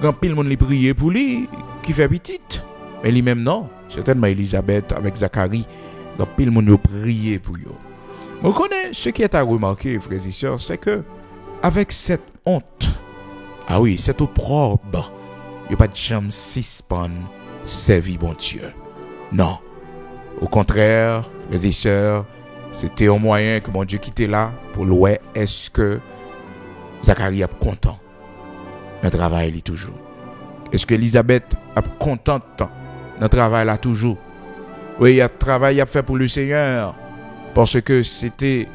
quand pile monde lui priait pour lui, qui fait petite. Mais lui-même non. Certainement Élisabeth avec Zacharie, quand pile monde lui priait pour lui. On connaît ce qui est à remarquer, frères et sœurs, c'est que avec cette honte, ah oui, cette opprobre, il n'y a pas de jambe suspendre servir bon Dieu. Non. Au contraire, frères et sœurs, c'était un moyen que mon Dieu quittait là pour louer. Est-ce que Zacharie est content? Notre travail est toujours. Est-ce que Élisabeth est contente? Notre travail là toujours. Oui, il y a travail à faire pour le Seigneur. Parce que c'était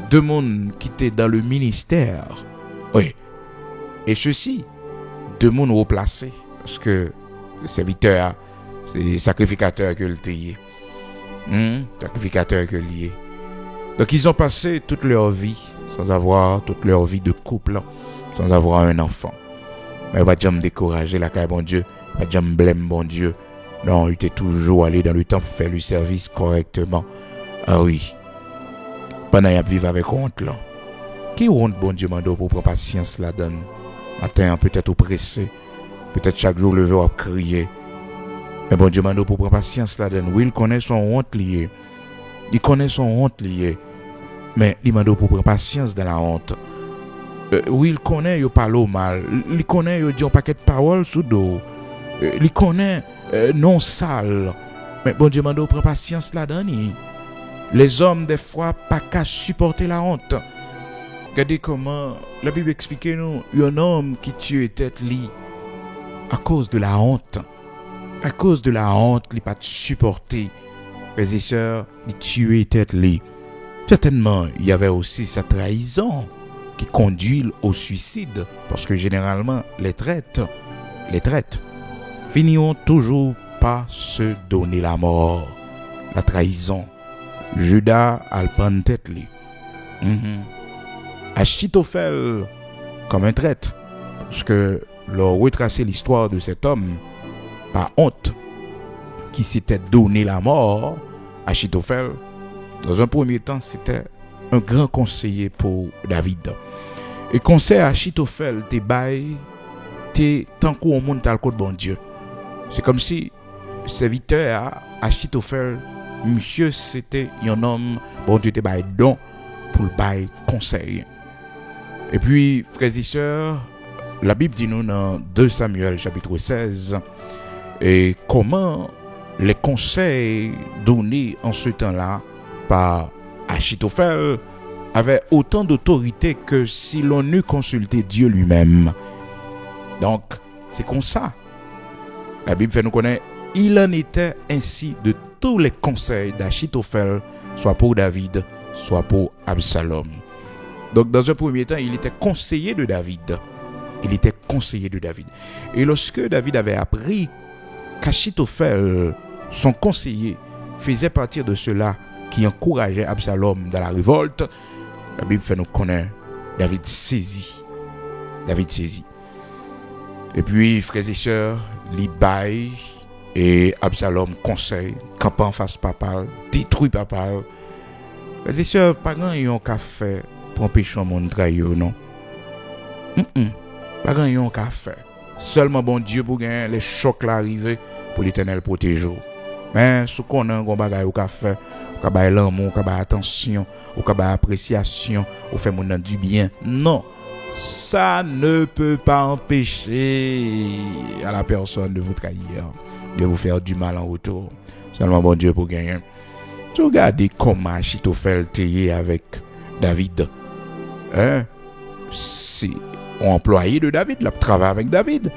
deux mondes qui étaient dans le ministère. Oui. Et ceci, deux mondes replacés. Parce que le serviteur, c'est sacrificateur que le taillé. Sacrificateur que lié. Donc ils ont passé toute leur vie sans avoir toute leur vie de couple, sans avoir un enfant. Mais pas jamais décourager la caille bon Dieu, pas jamais blâmer bon Dieu. Non, il était toujours allé dans le temps pour faire le service correctement. Ah oui. Pendant qu'il vivre avec honte là. Qui honte bon Dieu mando pour prendre patience là donne. Matin peut-être oppressé, peut-être chaque jour levé à crier. Mais bon Dieu mando pour prendre patience là donne. Oui, il connaît son honte lié. Il connaît son honte lié. Mais il m'a dit pour prendre patience dans la honte. Oui, il connaît, il parle au mal. Il connaît, il dit un paquet de paroles sous dos. Il connaît, non sale. Mais bon Dieu m'a dit pour prendre patience là-dedans. Les hommes, des fois, pas qu'à supporter la honte. Regardez comment la Bible explique nous, un homme qui tue tête li à cause de la honte. À cause de la honte, il n'a pas supporté. Frères et sœurs, il tuait tête li. Certainement, il y avait aussi sa trahison qui conduit au suicide. Parce que généralement, les traites finiront toujours par se donner la mort. La trahison. Judas a le prendre tête li. Achitophel comme un traître. Parce que leur retracer l'histoire de cet homme par honte qui s'était donné la mort, Achitophel, dans un premier temps, c'était un grand conseiller pour David. Et conseil Achitophel, t'es bail, t'es tant qu'on monte à le côté bon Dieu. C'est comme si serviteur Achitophel, monsieur, c'était un homme, bon Dieu, t'es bail don pour le bail conseil. Et puis, frères et sœurs, la Bible dit nous dans 2 Samuel chapitre 16, et comment les conseils donnés en ce temps-là par Achitophel avaient autant d'autorité que si l'on eût consulté Dieu lui-même. Donc, C'est comme ça. La Bible fait nous connaître, il en était ainsi de tous les conseils d'Achitophel, soit pour David, soit pour Absalom. Donc dans un premier temps, il était conseiller de David. Il était conseiller de David. Et lorsque David avait appris qu'Achitophel, son conseiller, faisait partie de ceux-là qui encourageaient Absalom dans la révolte, la Bible fait nous connaître, David saisit. Et puis, frères et sœurs, Libaï et Absalom conseil, campant face papal, détruit papal. Frères et sœurs, pas grand yon qu'a fait pour empêcher le monde trahir, non? Pas grand yon qu'a fait. Seulement bon Dieu pour gagner les chocs l'arrivée pour l'Éternel protéger. Mais ce qu'on a un bagage au qu'a fait, au qu'a bail l'amour, au qu'a bail attention, au qu'a bail appréciation, au fait mon du bien. Non. Ça ne peut pas empêcher à la personne de vous trahir, de vous faire du mal en retour. Seulement bon Dieu pour gagner. Tu regardes comment Achitophel était avec David. C'est employé de David, il travaille avec David.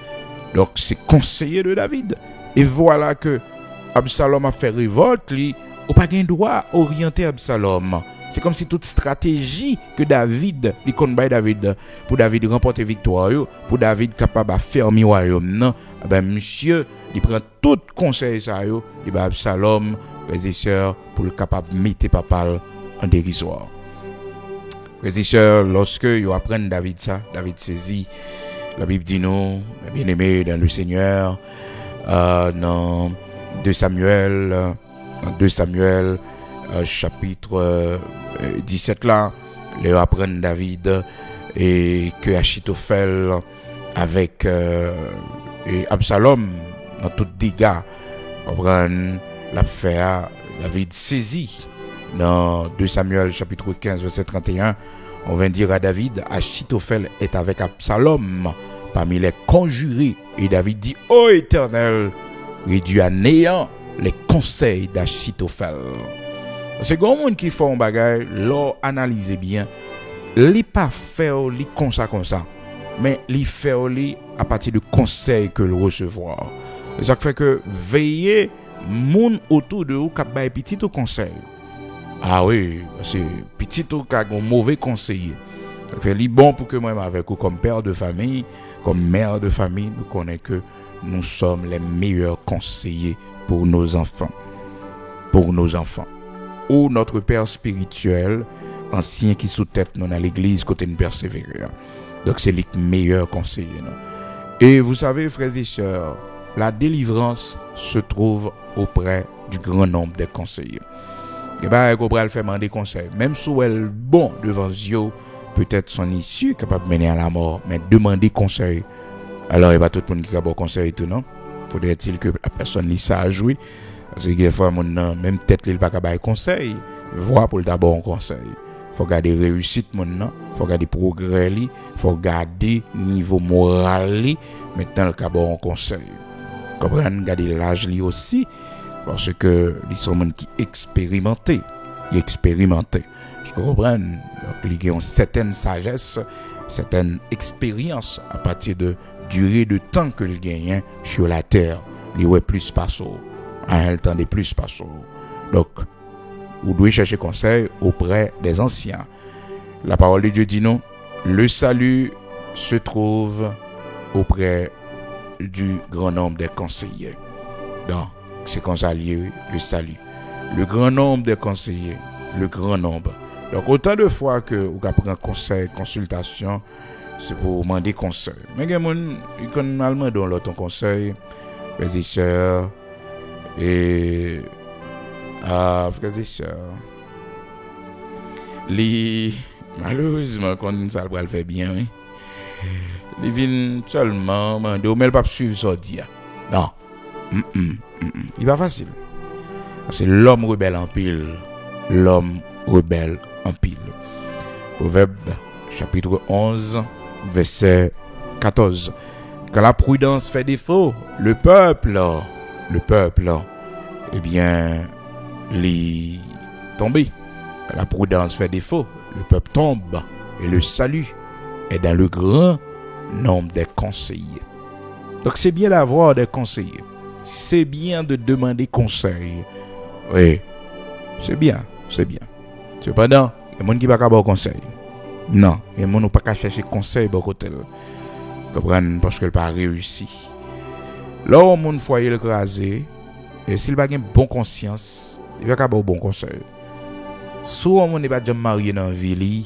Donc c'est conseiller de David. Et voilà que Absalom a fait révolte, il n'a pas de droit orienter Absalom. C'est comme si toute stratégie que David, il combat David, pour David remporter victoire, pour David capable de fermer le royaume, non, ben monsieur, il prend tout conseil ça, il va Absalom, frères et sœurs, pour le capable de mettre papa en dérisoire. Frères et sœurs, lorsque ils apprennent David ça, David saisit, la Bible dit nous, bien-aimés dans le Seigneur, dans 2 Samuel, chapitre 17 là, les apprennent David et que Achitophel avec et Absalom dans tout dégâts comprennent l'affaire. David saisit dans 2 Samuel chapitre 15 verset 31, on vient dire à David, Achitophel est avec Absalom parmi les conjurés, et David dit, ô Éternel, réduis à néant les conseils d'Achitophel. C'est grand monde qui font un bagage, l'on analyse bien, li pas faire li comme ça, mais li faire li à partir de conseils que le recevoir. Ça fait que veiller moun autour de vous qui bail petit au conseil. Ah oui, c'est petit au qui a un mauvais conseiller. Ça fait li bon pour que moi avec vous comme père de famille, comme mère de famille, nous connaissons que nous sommes les meilleurs conseillers pour nos enfants. Ou notre père spirituel, ancien qui sous tête nous dans l'église côté nous persévérer. Donc c'est le meilleur conseiller. Non? Et vous savez, frères et sœurs, la délivrance se trouve auprès du grand nombre des conseillers. Et bien, on peut faire demander conseil. Même si elle bon devant Dieu, peut-être son issue capable de mener à la mort, mais demander conseil. Alors, il n'y a pas tout le monde qui a bon conseil et tout, non? Faudrait-il que la personne lit ça à jouer? Parce que des fois, même tête, il n'y a pas de conseil. Voir pour d'abord un conseil. Il faut garder réussite, il faut garder progrès, il faut garder niveau moral. Maintenant, le cas bon conseil. Comprendre, garder l'âge aussi. Parce que les sont gens qui expérimentent. Je comprends. Donc, ils ont une certaine sagesse, certaine expérience à partir de durée de temps que le gagnent sur la terre. Ils ont plus passé. Un temps de plus passé. Donc, vous devez chercher conseil auprès des anciens. La parole de Dieu dit non. Le salut se trouve auprès du grand nombre des conseillers. Donc, c'est comme ça lié le salut. Le grand nombre des conseillers, le grand nombre. Donc, autant de fois que vous prenez conseil, consultation, c'est pour demander conseil. Mais il y a des gens qui ont dans l'autre conseil, frères et sœurs, et frères et sœurs. Malheureusement, quand ça le fait bien, oui. Les viennent seulement, mais ils ne pas suivre ça dit. Non. Il va facile. C'est l'homme rebelle en pile. L'homme rebelle en pile. Proverbe chapitre 11, verset 14. Quand la prudence fait défaut, le peuple, eh bien, les tombé. Quand la prudence fait défaut, le peuple tombe. Et le salut est dans le grand nombre des conseillers. Donc c'est bien d'avoir des conseillers. C'est bien de demander conseil. Oui, c'est bien. Cependant, il y a des gens qui ne peuvent pas conseil. Non, il y a des gens qui ne peuvent pas chercher conseil pour côté. Comprendre parce qu'elle n'a pas réussi. Là, où mon foyer le crasé, et s'il n'a pas une bonne conscience, il va pas avoir bon conseil. Soit on n'est pas déjà marié dans la ville,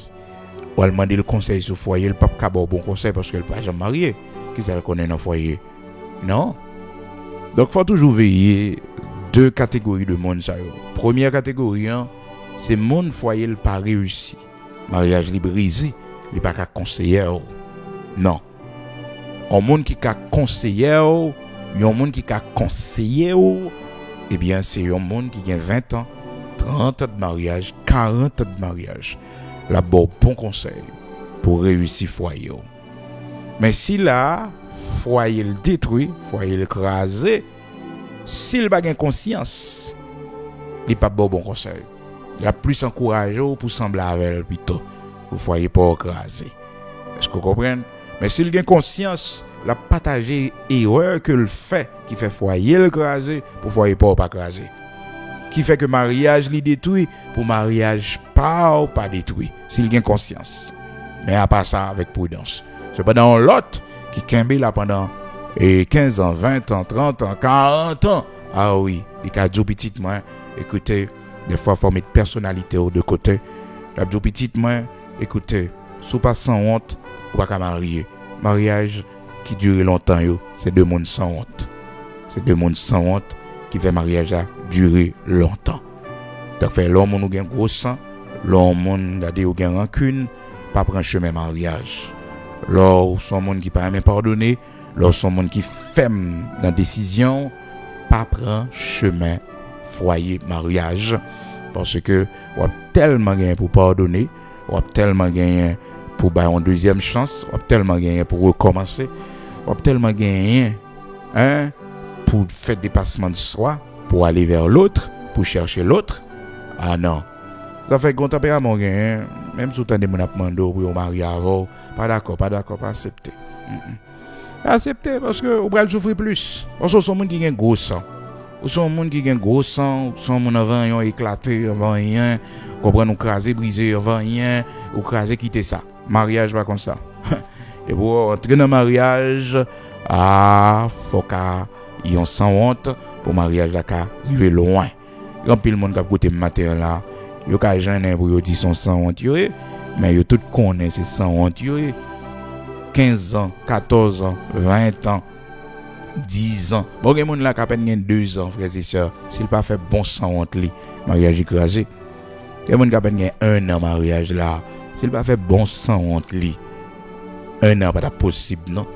ou elle demande le conseil sur le foyer, il ne peut pas avoir bon conseil parce qu'elle n'est pas déjà marié. Qui ça le connaît dans le foyer? Non. Donc, il faut toujours veiller deux catégories de monde. Première catégorie, c'est mon foyer le pas réussi. Mariage li brisé, il pas qu'à conseiller. Non. Un monde qui a conseillé, un monde qui a conseillé, eh bien, c'est un monde qui a 20 ans, 30 ans de mariage, 40 ans de mariage. Là, bon conseil pour réussir foyer. Mais si là, foyer le détruit, foyer le crasé, s'il n'a pas de conscience, il n'a pas bon conseil. Il a plus encouragé pour sembler avec elle plutôt. Vous foyer pas crasé. Est-ce que vous comprenez? Mais s'il a conscience, la partager erreur que le fait, qui fait foyer le crasé, pour foyer pas crasé. Qui fait que mariage li détruit, pour mariage pas détruit. S'il a conscience. Mais à part ça, avec prudence. Cependant, l'autre qui kembe là pendant 15 ans, 20 ans, 30 ans, 40 ans. Ah oui, il a dit petit moi, écoutez, des fois, il faut mettre personnalité de côté. Il a dit petit moi, écoutez, si vous pas sans honte, vous ne pouvez pas marier. Mariage qui dure longtemps, c'est deux mondes sans honte. C'est deux mondes sans honte qui fait mariage à durer longtemps. Donc, l'homme qui a un gros sang, l'homme qui a une rancune, pas prendre chemin mariage. Lorsque son monde qui ne peut pas pardonner, lorsque son monde qui ferme dans la décision, pas prendre chemin foyer mariage. Parce que on a tellement gagné pour pardonner, on a tellement gagné pour avoir une deuxième chance, on a tellement gagné pour recommencer, on a tellement gagné pour faire dépassement de soi, pour aller vers l'autre, pour chercher l'autre. Ah non. Ça fait qu'on tempérament gagné, même si on a demandé pour marier avant, pas d'accord, pas accepter. Accepter parce que on va souffrir plus. Parce que son monde qui a un gros sang. Ou son monde qui a un gros sang, son monde avant éclaté, avant rien, comprendre, craser, briser, avant rien, ou craser, quitter ça. Mariage pas comme ça. Et pour entrer dans le mariage, faut qu'il y ait sans honte pour mariage là qu'à arriver loin. Quand pile monde qui côté matin là, yo ka gêné pour yo dire son sans honte yo, mais yo tout connaît c'est sans honte yo. 15 ans, 14 ans, 20 ans, 10 ans. Bon, il y a des gens qui ont 2 ans, frères et sœurs. S'il pas fait bon sans honte, mariage écrasé. Il y a des gens qui ont 1 an mariage là. S'il pas fait bon sans honte, 1 an pas possible, non?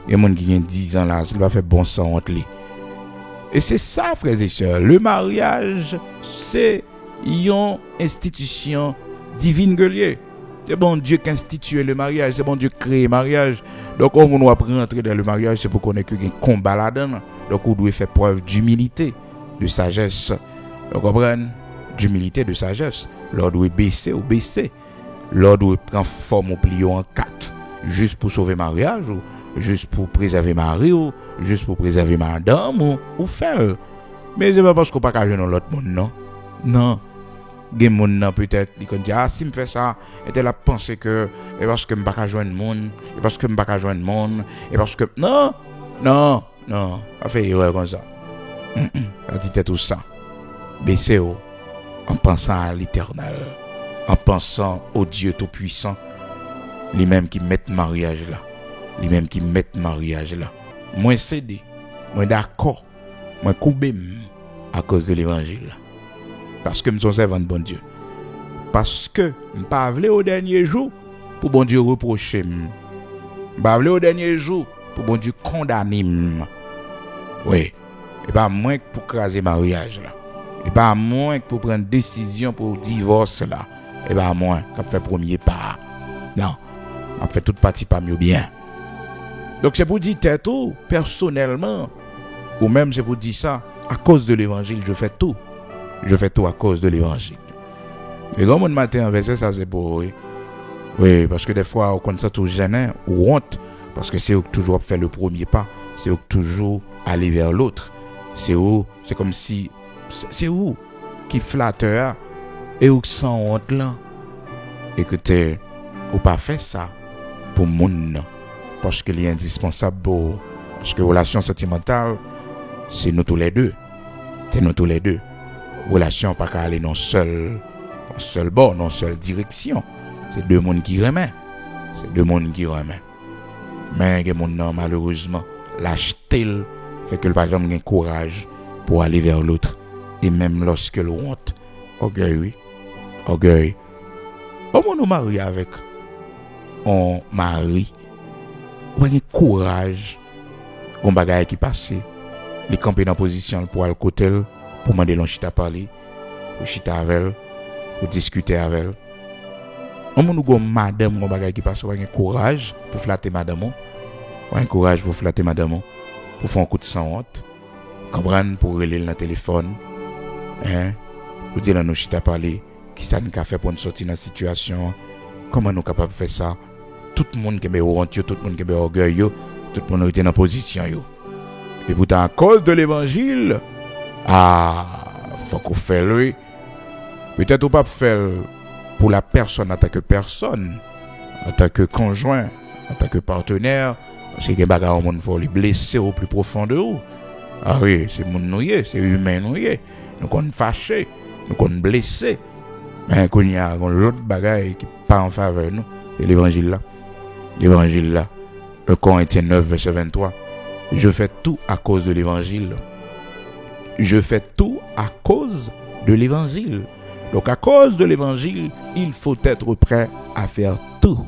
Il y a des gens qui ont 10 ans là. S'il pas fait bon sans honte, et c'est ça, frères et sœurs. Le mariage, c'est une institution divine gueulier. C'est bon Dieu qui a institué le mariage, c'est bon Dieu qui a créé le mariage. Donc, quand on doit rentrer dans le mariage, c'est pour qu'on ait un combat là-dedans. Donc, on doit faire preuve d'humilité, de sagesse. Vous comprenez? D'humilité, de sagesse. L'on doit baisser ou baisser. L'on doit prendre forme ou plier en 4. Juste pour sauver le mariage, ou juste pour préserver mari, ou juste pour préserver madame, ou faire. Mais c'est pas parce qu'on ne peut pas jouer dans l'autre monde, non? Non. Des gens peut-être ils disent si me fait ça et elle a pensé que et parce que me pas joindre monde et parce que me pas joindre monde et parce que non a fait erreur comme ça. A dit tout ça. Baissez en pensant à l'Éternel, en pensant au Dieu tout puissant, les mêmes qui mettent mariage là. Moi cédé, moi d'accord, moi coupé à cause de l'évangile. Parce que je suis servant de bon Dieu. Parce que je ne suis pas venu au dernier jour pour bon Dieu reprocher. Je ne suis pas venu au dernier jour pour bon Dieu condamner. Oui. Et pas moins que pour craser mariage là. Et pas moins que pour prendre décision pour divorce là. Et pas moins qu'on fait premier pas. Non. On fait toute partie pas mieux bien. Donc c'est pour dire tout personnellement. Ou même c'est pour dire ça à cause de l'évangile je fais tout. Je fais tout à cause de l'évangile. Et comme on matin en verset, ça c'est beau, oui. Oui, parce que des fois, on compte ça tout gênant ou honte, parce que c'est toujours faire le premier pas. c'est toujours aller vers l'autre. C'est comme si c'est où qui flatteur et où sans honte là. Et que t'es ou pas fait ça pour moun parce que c'est indispensable parce que relation sentimentale c'est nous tous les deux. C'est nous tous les deux. Relation pas qu'à aller dans seul bord, dans seule direction. C'est deux mondes qui remettent. Mais les gens malheureusement lâcheté fait que le pas jamais courage pour aller vers l'autre. Et même lorsque le honte, orgueil. Comment nous marions avec un mari, on a courage, on bagaille qui passe, les camper dans position pour aller côté, pour demander l'on parler, pour chita avec elle, pour discuter avec elle. On nous madame, on bagaille qui passe, on a courage pour flatter madame, on a courage pour flatter madame, pour faire un coup de sang honte, comprendre pour relayer dans le téléphone, pour dire à nous chita parler. Qui ça nous a fait pour nous sortir dans la situation? Comment nous sommes capables de faire ça? Tout le monde qui est honte, tout le monde qui est orgueil, tout le monde est dans position. Et pourtant, à cause de l'évangile, faut qu'on fasse le. Peut-être qu'on ne peut pas faire pour la personne en tant que personne, en tant que conjoint, en tant que partenaire, parce qu'il y a des bagages où il faut les blesser au plus profond de vous. Ah oui, c'est mon nouillé, c'est humain nouillé. Nous sommes fâchés, nous sommes blessés. Mais il y a l'autre bagaille qui n'est pas en faveur nous. Et l'évangile là. 1 Corinthiens 9, verset 23. Je fais tout à cause de l'évangile. Donc à cause de l'évangile, il faut être prêt à faire tout.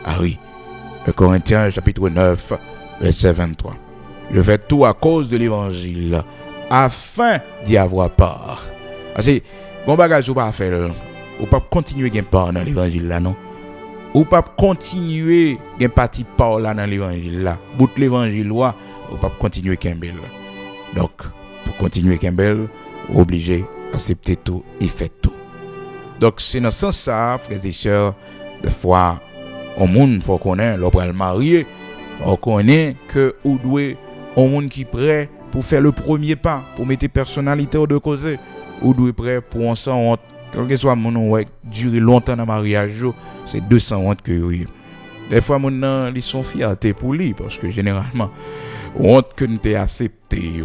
Ah oui. 1 Corinthiens chapitre 9, verset 23. Je fais tout à cause de l'évangile, afin d'y avoir part. C'est bon bagage ou pas faire, ou pas continuer gain part dans l'évangile là non. Ou pas continuer gain parti part là dans l'évangile là. Bout l'évangile là, ou pas continuer Kembel. Donc pour continuer Kembel, obligé accepter tout et faire tout. Donc c'est dans ce sens ça, frères et sœurs, des fois au monde faut connaître l'on le marier, on connaît que ou doit au monde qui prêt pour faire le premier pas, pour mettre personnalité de côté. Ou doit prêt pour un sans honte, quel que soit mon ouais durer longtemps dans mariage, c'est 200 honte que oui. Des fois mon ils sont fierté pour lui parce que généralement honte que nous t'ai accepté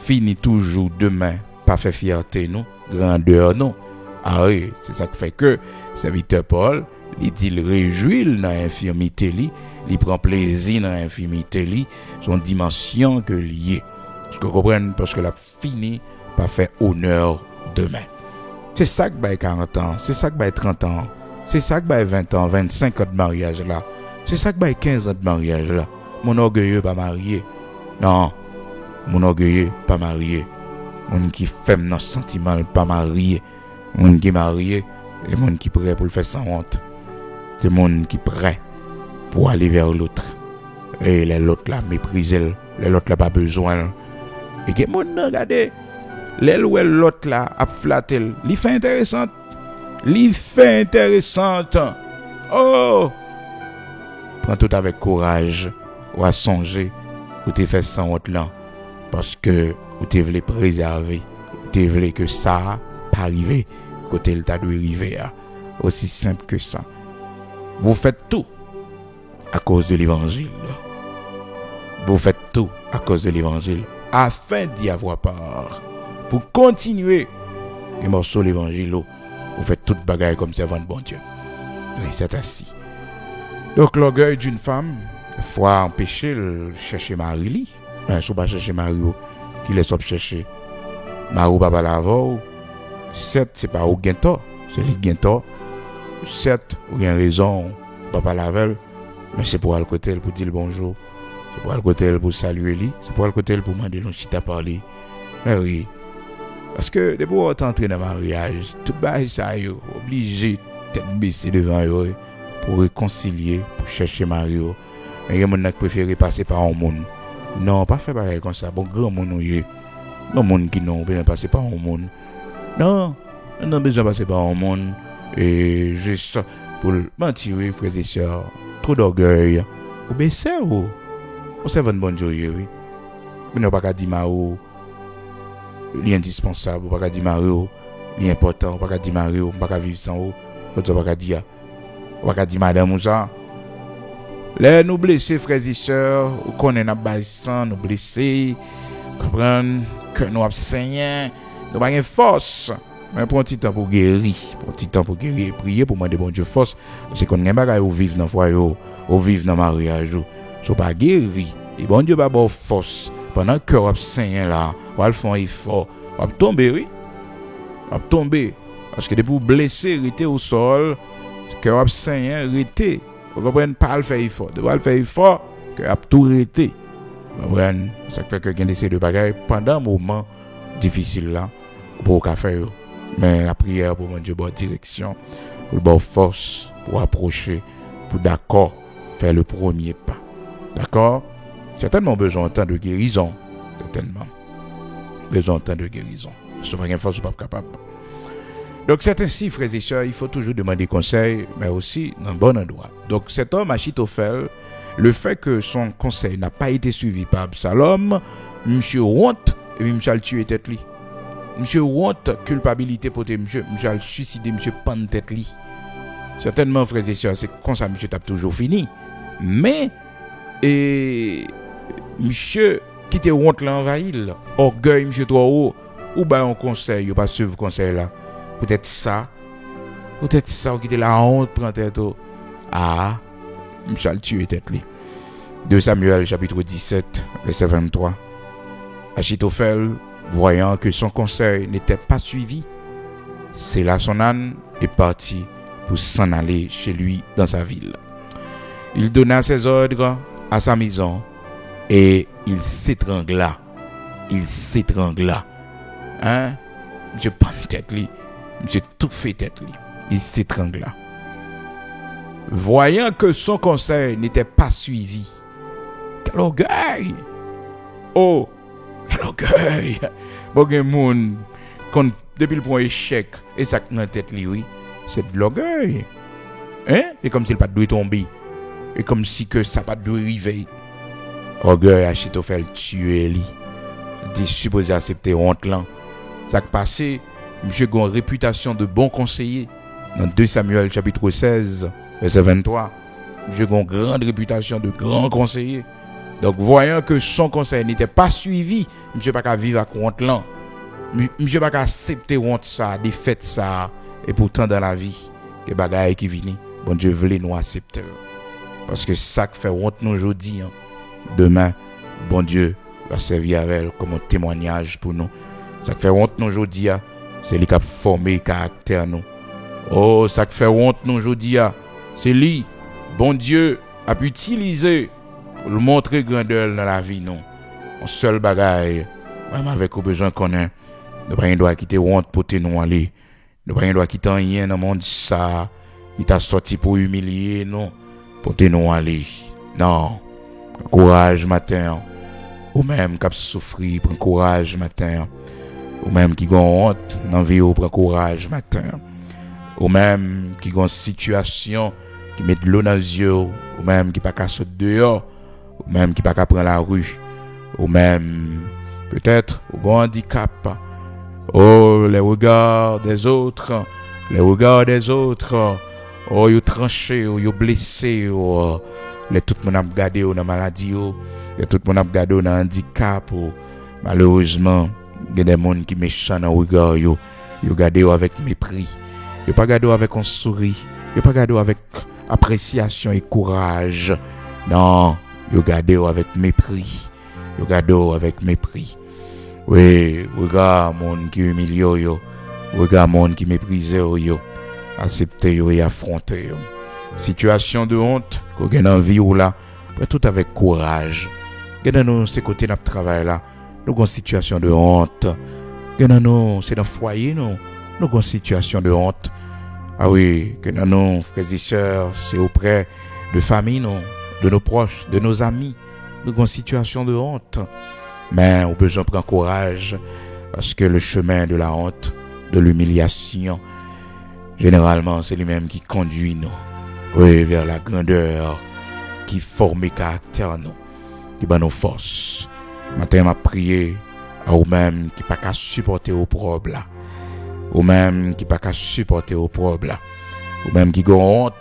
finit toujours demain pas fait fierté non, grandeur non. Ah oui, c'est ça qui fait que serviteur Paul, il dit il réjouit dans l'infirmité li, il prend plaisir dans l'infirmité li, son dimension que lié. Tu comprends parce que la fini pas fait honneur demain. C'est ça que bail 40 ans, c'est ça que bail 30 ans, c'est ça que bail 20 ans, 25 ans de mariage là. C'est ça que bail 15 ans de mariage là. Mon orgueilleux pas marié. Non. Mon orgueilleux pas marié. Mon qui femme dans sentiment pas marié. Mon qui marié et mon qui prêt pour le faire sans honte. C'est mon qui prêt pour aller vers l'autre. Et les l'autre là mépriser, les l'autre là pas besoin. Et que mon regardez l'aile ou l'autre là a flatté, li fait intéressante. Oh! Prends tout avec courage ou à songer ou te fait sans honte là parce que ou te voulais préserver, ou te voulais que ça pas arriver côté le t'a dû arriver aussi simple que ça. Vous faites tout à cause de l'évangile. Vous faites tout à cause de l'évangile afin d'y avoir part. Pour continuer les morceaux de l'évangile, vous faites toute bagaille comme servant de bon Dieu. Et c'est ainsi. Donc l'orgueil d'une femme, fois empêcher de chercher Marie. Si vous ne pas chercher Marie, qui laisse chercher Marie papa lavo. Certes, c'est pas au gento, c'est les gento. Certes, vous avez raison, papa lavel, mais c'est pour le côté pour dire bonjour. C'est pour le côté pour saluer lui, c'est pour le côté pour demander l'on chita parler. Mais oui. Parce que depuis qu'on entrer dans le mariage, tout bail ça yo obligé tête baissée devant eux pour réconcilier, pour chercher Mario. Mais il y a des gens qui préfèrent passer par un monde. Non, pas faire pareil comme ça. Bon, grand monde y est. Non, monde qui n'ont pas passer par un monde. Non, on a besoin de passer par un monde. Et juste pour mentir, frères et sœurs, trop d'orgueil. Ou baisser ou On servant bon Dieu, oui. Mais on pas dire Mario, l'indispensable, on pas dire Mario, l'important, on pas dire Mario, on pas vivre sans eux. On pas dire, on pas dire madame ou ça. Les nous blessés, frères et sœurs, ou qu'on est dans le nous blessés, comprendre que nous avons saigné, nous avons une force. Mais pour un petit temps pour guérir, prier pour demander bon Dieu force, c'est qu'on n'aime pas vivre dans le foyer, ou vivre dans le mariage, so pas guérir. Et bon Dieu va avoir force. Pendant que vous saigné là, vous faire un effort, vous tomber, oui. Vous tomber. Parce que depuis vous blessé, rester au sol, que vous saigné, rester. Vous comprenez pas le faire effort. De pas le faire effort, que vous tout rester. Vous comprenez? Ça fait que vous essayez de bagaille pendant un moment difficile là, pour vous faire. Mais la prière pour mon Dieu, bonne direction, pour bonne force, pour approcher, pour d'accord, faire le premier pas. D'accord? Certainement besoin de temps de guérison. Certainement. Besoin de temps de guérison. Si vous n'avez pas force, vous n'êtes pas capable. Donc, c'est ainsi, frères et sœurs, il faut toujours demander conseil, mais aussi dans un bon endroit. Donc, cet homme, Achitophel, le fait que son conseil n'a pas été suivi par Absalom, monsieur honte, et puis monsieur a tué tête li. Monsieur honte, culpabilité pour monsieur a suicidé, monsieur pendre tête li. Certainement, frères et sœurs, c'est comme ça, monsieur tape toujours fini. Mais, et monsieur qui te honte l'envahit, orgueil, monsieur trop haut, ou ben un conseil, ou pas suivre conseil là. Peut-être ça, ou qui te la honte prend tête. Ah, monsieur a tué tête li. 2 Samuel chapitre 17, verset 23. Achitophel, voyant que son conseil n'était pas suivi, sella son âne et partit pour s'en aller chez lui dans sa ville. Il donna ses ordres à sa maison et il s'étrangla. Hein? Monsieur prend tête li. Monsieur tout fait tête li. Il s'étrangla. Voyant que son conseil n'était pas suivi. Quel orgueil! Oh! Quel orgueil! Bon, il y a des gens depuis le point échec, et ça dans la tête, oui, c'est de l'orgueil. Hein? Et comme s'il n'a pas de tomber. Et comme si que ça n'a pas de arriver. Orgueil, Achitophel tué, lui. Il était supposé accepter honte là. Ça qui passé, monsieur a une réputation de bon conseiller. Dans 2 Samuel chapitre 16, verset 23. Monsieur a une grande réputation de grand conseiller. Donc, voyant que son conseil n'était pas suivi, monsieur n'a pas vivre à honte là. Monsieur n'a pas accepter honte ça, défaite ça. Et pourtant, dans la vie, les bagailles qui viennent, bon Dieu voulait nous accepter. Parce que ça qui fait honte nous aujourd'hui, hein. Demain, bon Dieu va servir avec elle comme un témoignage pour nous. Ça qui fait honte nous aujourd'hui, c'est lui qui a formé le caractère nous. Oh, ça qui fait honte nous aujourd'hui, c'est lui, bon Dieu, a pu utiliser pour le montrer grandeur dans la vie, non. Un seul bagaille, même avec le besoin qu'on a, nous ne doit quitter honte pour te nous aller. Nous ne doit quitter rien dans le monde ça, il t'a sorti pour humilier, non, pour te nous aller. Non, prends courage matin, ou même qui a souffert, prends courage matin, ou même qui a honte dans la vie, prends courage matin, ou même qui a une situation qui met de l'eau dans les yeux, ou même qui n'a pas qu'à sauter dehors, ou même qui n'a pas qu'à prendre la rue, ou même peut-être ou un handicap. Oh, les regards des autres, oh, ils tranché, ils blessé, oh, les tout le monde a regardé dans la maladie, les tout le monde a regardé dans le handicap, malheureusement, il y a des gens qui sont méchants dans le regard, ils regardent avec mépris, ils ne pas regardent avec un sourire, ils ne pas regardent avec appréciation et courage, non, ils regardent avec mépris, Oui, regarde monde qui humilie yo, regarde monde qui méprise yo, accepter yo et affronter yo. Situation de honte qu'on gagne en vie ou là, tout avec courage. Gagne nous ces côtés notre travail là, nous avons situation de honte. Gagne nous c'est dans foyer nous avons situation de honte. Ah oui, que nous frères et sœurs, c'est auprès de famille nous, de nos proches, de nos amis, nous avons situation de honte. Mais on a besoin de prendre courage parce que le chemin de la honte, de l'humiliation, généralement, c'est lui-même qui conduit nous vers la grandeur, qui forme le caractère nous. qui bat nos forces. Matin, m'a prié à vous-même qui pas qu'à supporter au problème là. Vous-même qui pas qu'à supporter au problème là. Vous-même qui ont honte,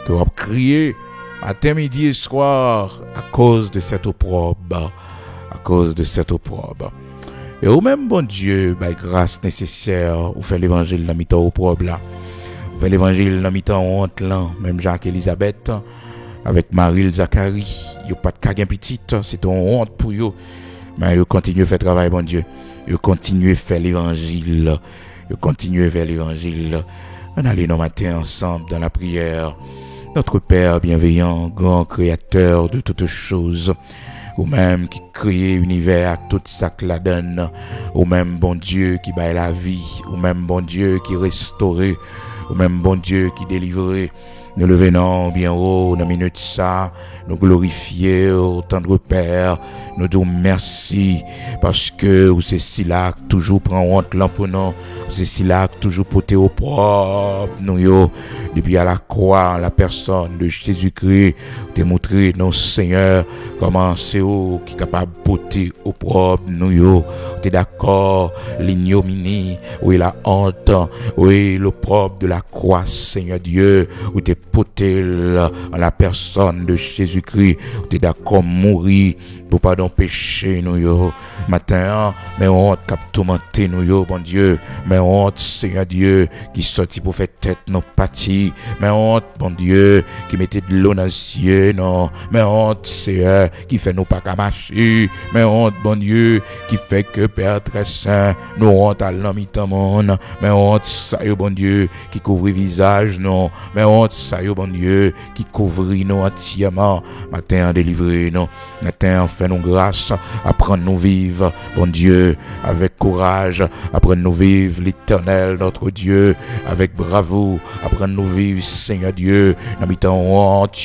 que vous criez matin, midi et soir à cause de cette opprobre. À cause de cette opprobre. Et vous-même, bon Dieu, by grâce nécessaire, vous faites l'évangile dans mi-temps opprobre là. Vous faites l'évangile dans mi-temps honte là. Même Jacques-Élisabeth, avec Marie Zacharie, ils pas de cagin petite, c'est une honte pour eux. Mais ils continuent à faire travail, bon Dieu. Ils continuent à faire l'évangile. Ils continuent à faire l'évangile. On allait nos matins ensemble dans la prière. Notre Père bienveillant, grand créateur de toutes choses, ou même qui crée l'univers, tout ça que la donne, ou même bon Dieu qui baille la vie, ou même bon Dieu qui restaure, ou même bon Dieu qui délivre. Nous le venons bien haut, dans minute ça, nous glorifier au tendre Père, nous disons merci, parce que c'est si là toujours prend honte là pour nous, c'est si là toujours porter au propre, nous yo, depuis à la croix, la personne de Jésus-Christ, te montrer nos Seigneur, comment c'est eux qui est capable de porter au propre, nous yo, t'es d'accord, l'ignominie, oui la honte, oui le propre de la croix, Seigneur Dieu, où t'es porté en la personne de Jésus-Christ, où t'es d'accord mourir pour pardon péché nous yo matin mais honte cap tourmenter nous yo bon Dieu mais honte Seigneur Dieu qui sorti pour faire tête nos pâtis mais honte bon Dieu qui mettait de l'eau dans le ciel non mais honte Seigneur qui fait nous pas qu'à marcher mais honte bon Dieu qui fait que Père très saint nous honte à l'amitant monde mais honte ça yo bon Dieu qui couvre visage non mais honte ça yo bon Dieu qui couvre nous entièrement matin délivrer non matin fait nous grâce, apprendre nous vivre, bon Dieu, avec courage, apprendre nous vivre l'Éternel, notre Dieu, avec bravoure, apprendre nous vivre, Seigneur Dieu, dans mi-temps honte,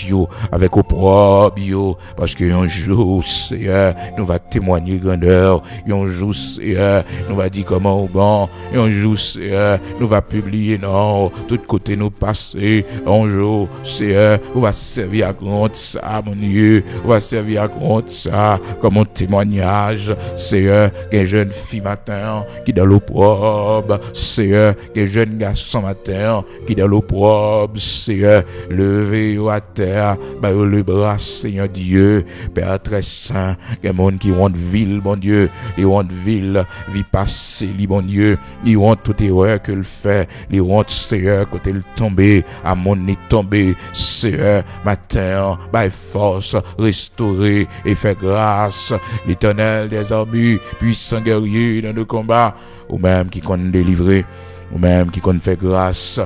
avec opprobre, parce que un jour, Seigneur, nous va témoigner grandeur, un jour, Seigneur, nous va dire comment au bon, un jour, Seigneur, nous va publier, non, tout côté nous passer, un jour, Seigneur, on va servir à grand ça, mon Dieu, on va servir à grand ça, comme un témoignage, Seigneur, qu'un jeune fille matin qui dans l'opprobre, Seigneur, qu'un jeune garçon matin qui dans l'opprobre, Seigneur, levé à terre, bah le bras, Seigneur Dieu, Père très saint, qu'un monde qui honte ville, bon Dieu, les honte ville, vie passée, bon Dieu, ils honte toute erreur que le fait, les honte, Seigneur, quand il tombé, à mon nez tombé, Seigneur, matin, bah force, restaurer et faire grâce, l'Éternel des armées, puissant guerrier dans le combat, ou même qui compte délivrer, ou même qui compte faire grâce,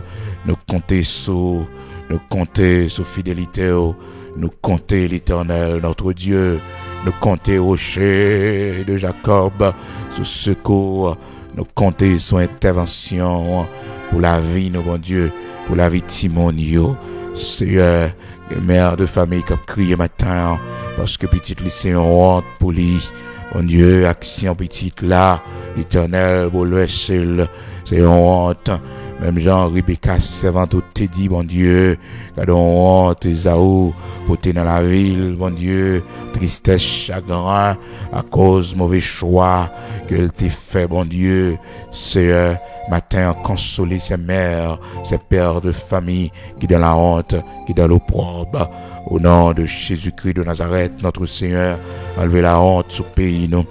nous compter sur fidélité, nous compter l'Éternel, notre Dieu, nous compter rocher de Jacob, sur secours, nous compter son intervention pour la vie, nous bon Dieu, pour la vie de Timonio, Seigneur, mère de famille qui a crié matin, parce que petite lycée honte pour lui, mon Dieu, action petite là, l'Éternel, pour le seul, c'est honte, même Jean, Rebecca, servante, te dit, mon Dieu, quand on honte, Esaü, pour t'es dans la ville, mon Dieu, tristesse, chagrin, à cause mauvais choix qu'elle t'a fait, mon Dieu, c'est matin consoler ses mères, ses pères de famille qui dans la honte, qui dans l'opprobre. Au nom de Jésus-Christ de Nazareth, notre Seigneur, enlevez la honte sur le pays, nous.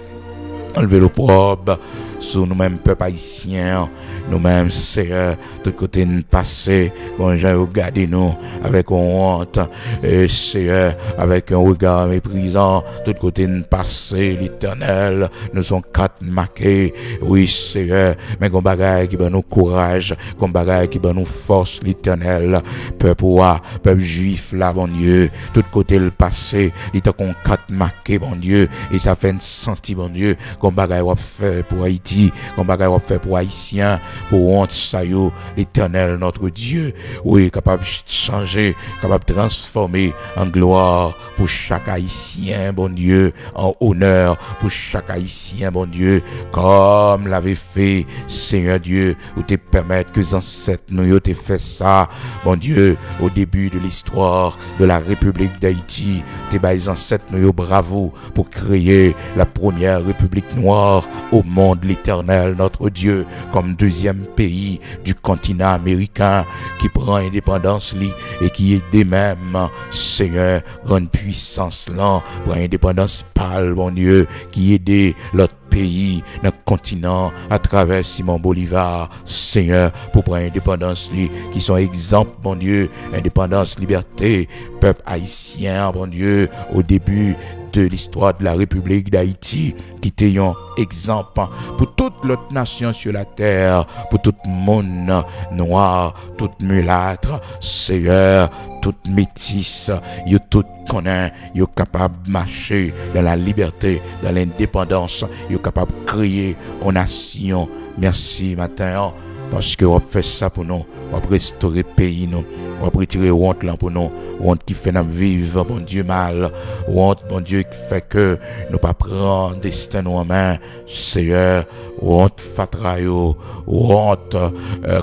Enlevez l'opprobre sur nous-mêmes, peuple haïtien, nous-mêmes, Seigneur, de côté de passé, bon, j'ai regardé nous avec honte, et Seigneur, avec un regard méprisant, de côté de passé, l'Éternel, nous sommes quatre marqués, oui, Seigneur, mais qu'on bagaille qui va nous courage, qu'on bagaille qui va nous force, l'Éternel, peuple juif, là, bon Dieu, de côté le passé, il t'a qu'on quatre marqués, bon Dieu, et ça fait une senti, bon Dieu, qu'on bagaille va faire pour Haïti, d'Haïti, qu'on bagay wap fait pour Haïtiens, pour honte ça yo, l'Éternel notre Dieu, oui, capable de changer, capable de transformer en gloire pour chaque Haïtien, bon Dieu, en honneur pour chaque Haïtien, bon Dieu, comme l'avait fait Seigneur Dieu, ou te permettre que les ancêtres nous te fait ça, bon Dieu, au début de l'histoire de la République d'Haïti, te ba les ancêtres nous bravo pour créer la première République noire au monde, l'Éternel notre Dieu, comme deuxième pays du continent américain qui prend indépendance et qui est des mêmes, Seigneur, grande puissance là, pour indépendance pâle, bon Dieu, qui aide l'autre pays, notre continent, à travers Simon Bolivar, Seigneur, pour prendre indépendance, qui sont exemples, bon Dieu, indépendance, liberté, peuple haïtien, bon Dieu, au début de l'histoire de la République d'Haïti, qui était un exemple pour toute l'autre nation sur la terre, pour tout le monde noir, toute mulâtre, Seigneur, toute métisse, yo tout connaît, yo capable de marcher dans la liberté, dans l'indépendance, yo capable de créer une nation. Merci matin, parce que on fait ça pour nous, on va restaurer le pays nous, on va retirer honte là pour nous, honte qui fait nous vivre, bon Dieu mal, honte, bon Dieu qui fait que nous pas prendre destin en main, Seigneur, honte fatra yo, honte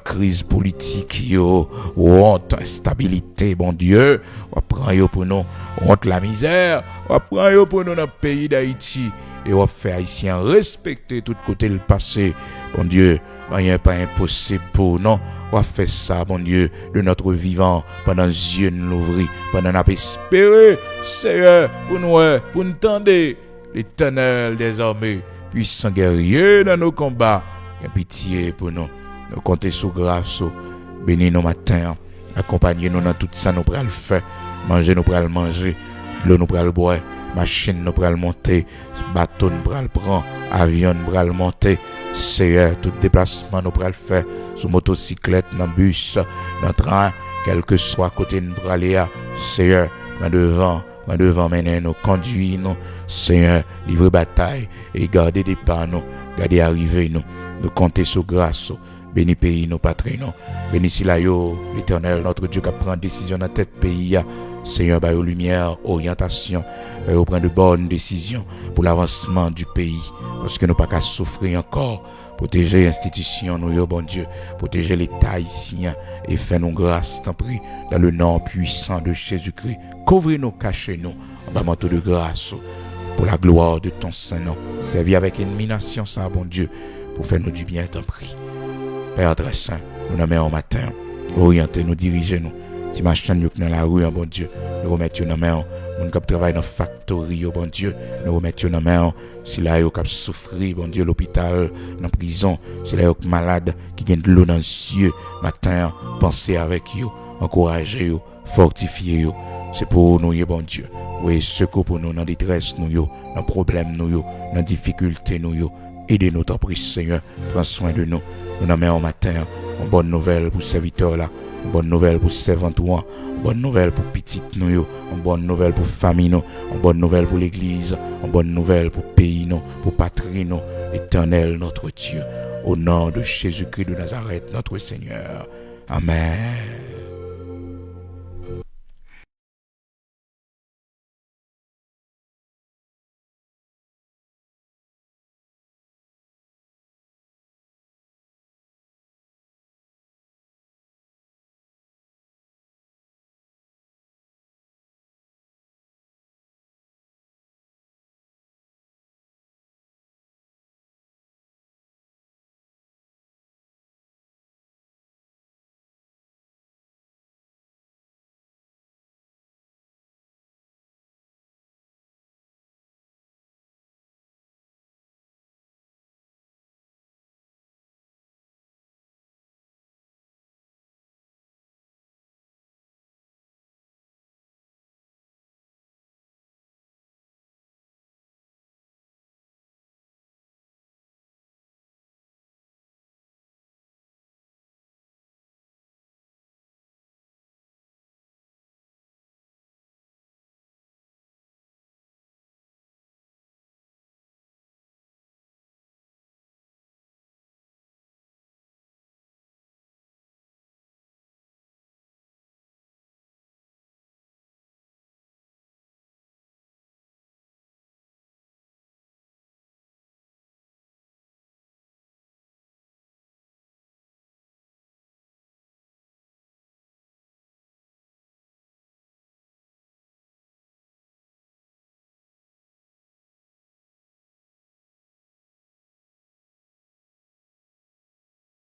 crise politique yo, honte instabilité, bon Dieu, on prend yo pour nous, honte la misère, on prend yo pour nous dans le pays d'Haïti et on fait haïtien respecter tout côté le passé, bon Dieu. Rien pas impossible pour nous. On va faire ça, bon Dieu, de notre vivant, pendant les yeux nous l'ouvrir, pendant nous espérer, Seigneur, pour nous tendre l'Éternel des armées, puissant guerrier dans nos combats, et pitié pour nous. Nous comptons sous grâce, bénis nos matins, accompagnez-nous dans tout ça, nous pourrons le faire, manger, nous pourrons le manger, l'eau, nous pourrons le boire, machine, nous pourrons le monter, bateau, nous pourrons le prendre, avion, nous pourrons le monter. Seigneur, tout déplacement nous pourrons le faire sur motocyclette, dans bus, dans train, quel que soit côté nous pourrons aller. Seigneur, devant, mener nous, conduire nous, Seigneur, livrer bataille et garder des pas nous, garder arriver nous, nous compter sur grâce. Bénis pays, nos patrons, bénis si l'Éternel, notre Dieu, qui prend décision dans tête pays. Seigneur, par lumière, orientation, prendre de bonnes décisions pour l'avancement du pays. Parce que nous pas qu'à souffrir encore. Protéger l'institution, nous, bon Dieu. Protéger l'État haïtien et fais-nous grâce, t'en prie, dans le nom puissant de Jésus-Christ. Couvrez-nous, cachez-nous, en bas manteau de grâce, pour la gloire de ton Saint-Nom. Servis avec illumination, ça, bon Dieu, pour faire nous du bien, t'en prie. Père très saint, nous nommons au matin, orientez-nous, dirigez-nous. Si ma chaîne dans la rue, bon Dieu, nous remettons nos mains. Nous qui travaillent dans la factory, bon Dieu, nous remettons nos mains. Si là, nous qui souffrir, bon Dieu, l'hôpital, dans la prison, si là, nous malade, qui gagne de l'eau dans les yeux, matin, pensez avec eux, encouragez eux, fortifiez eux. C'est pour nous, bon Dieu. Oui, secours pour nous dans la détresse, nous, dans le problème, nous, dans la difficulté, nous. Aidez-nous, t'en prie, Seigneur, prends soin de nous. Nous nous mettons au matin, une bonne nouvelle pour ce serviteur là. Une bonne nouvelle pour servant, une bonne nouvelle pour petite nous, une bonne nouvelle pour famille nous, une bonne nouvelle pour l'église, une bonne nouvelle pour pays nous, pour patrie nous, l'Éternel notre Dieu, au nom de Jésus-Christ de Nazareth, notre Seigneur. Amen.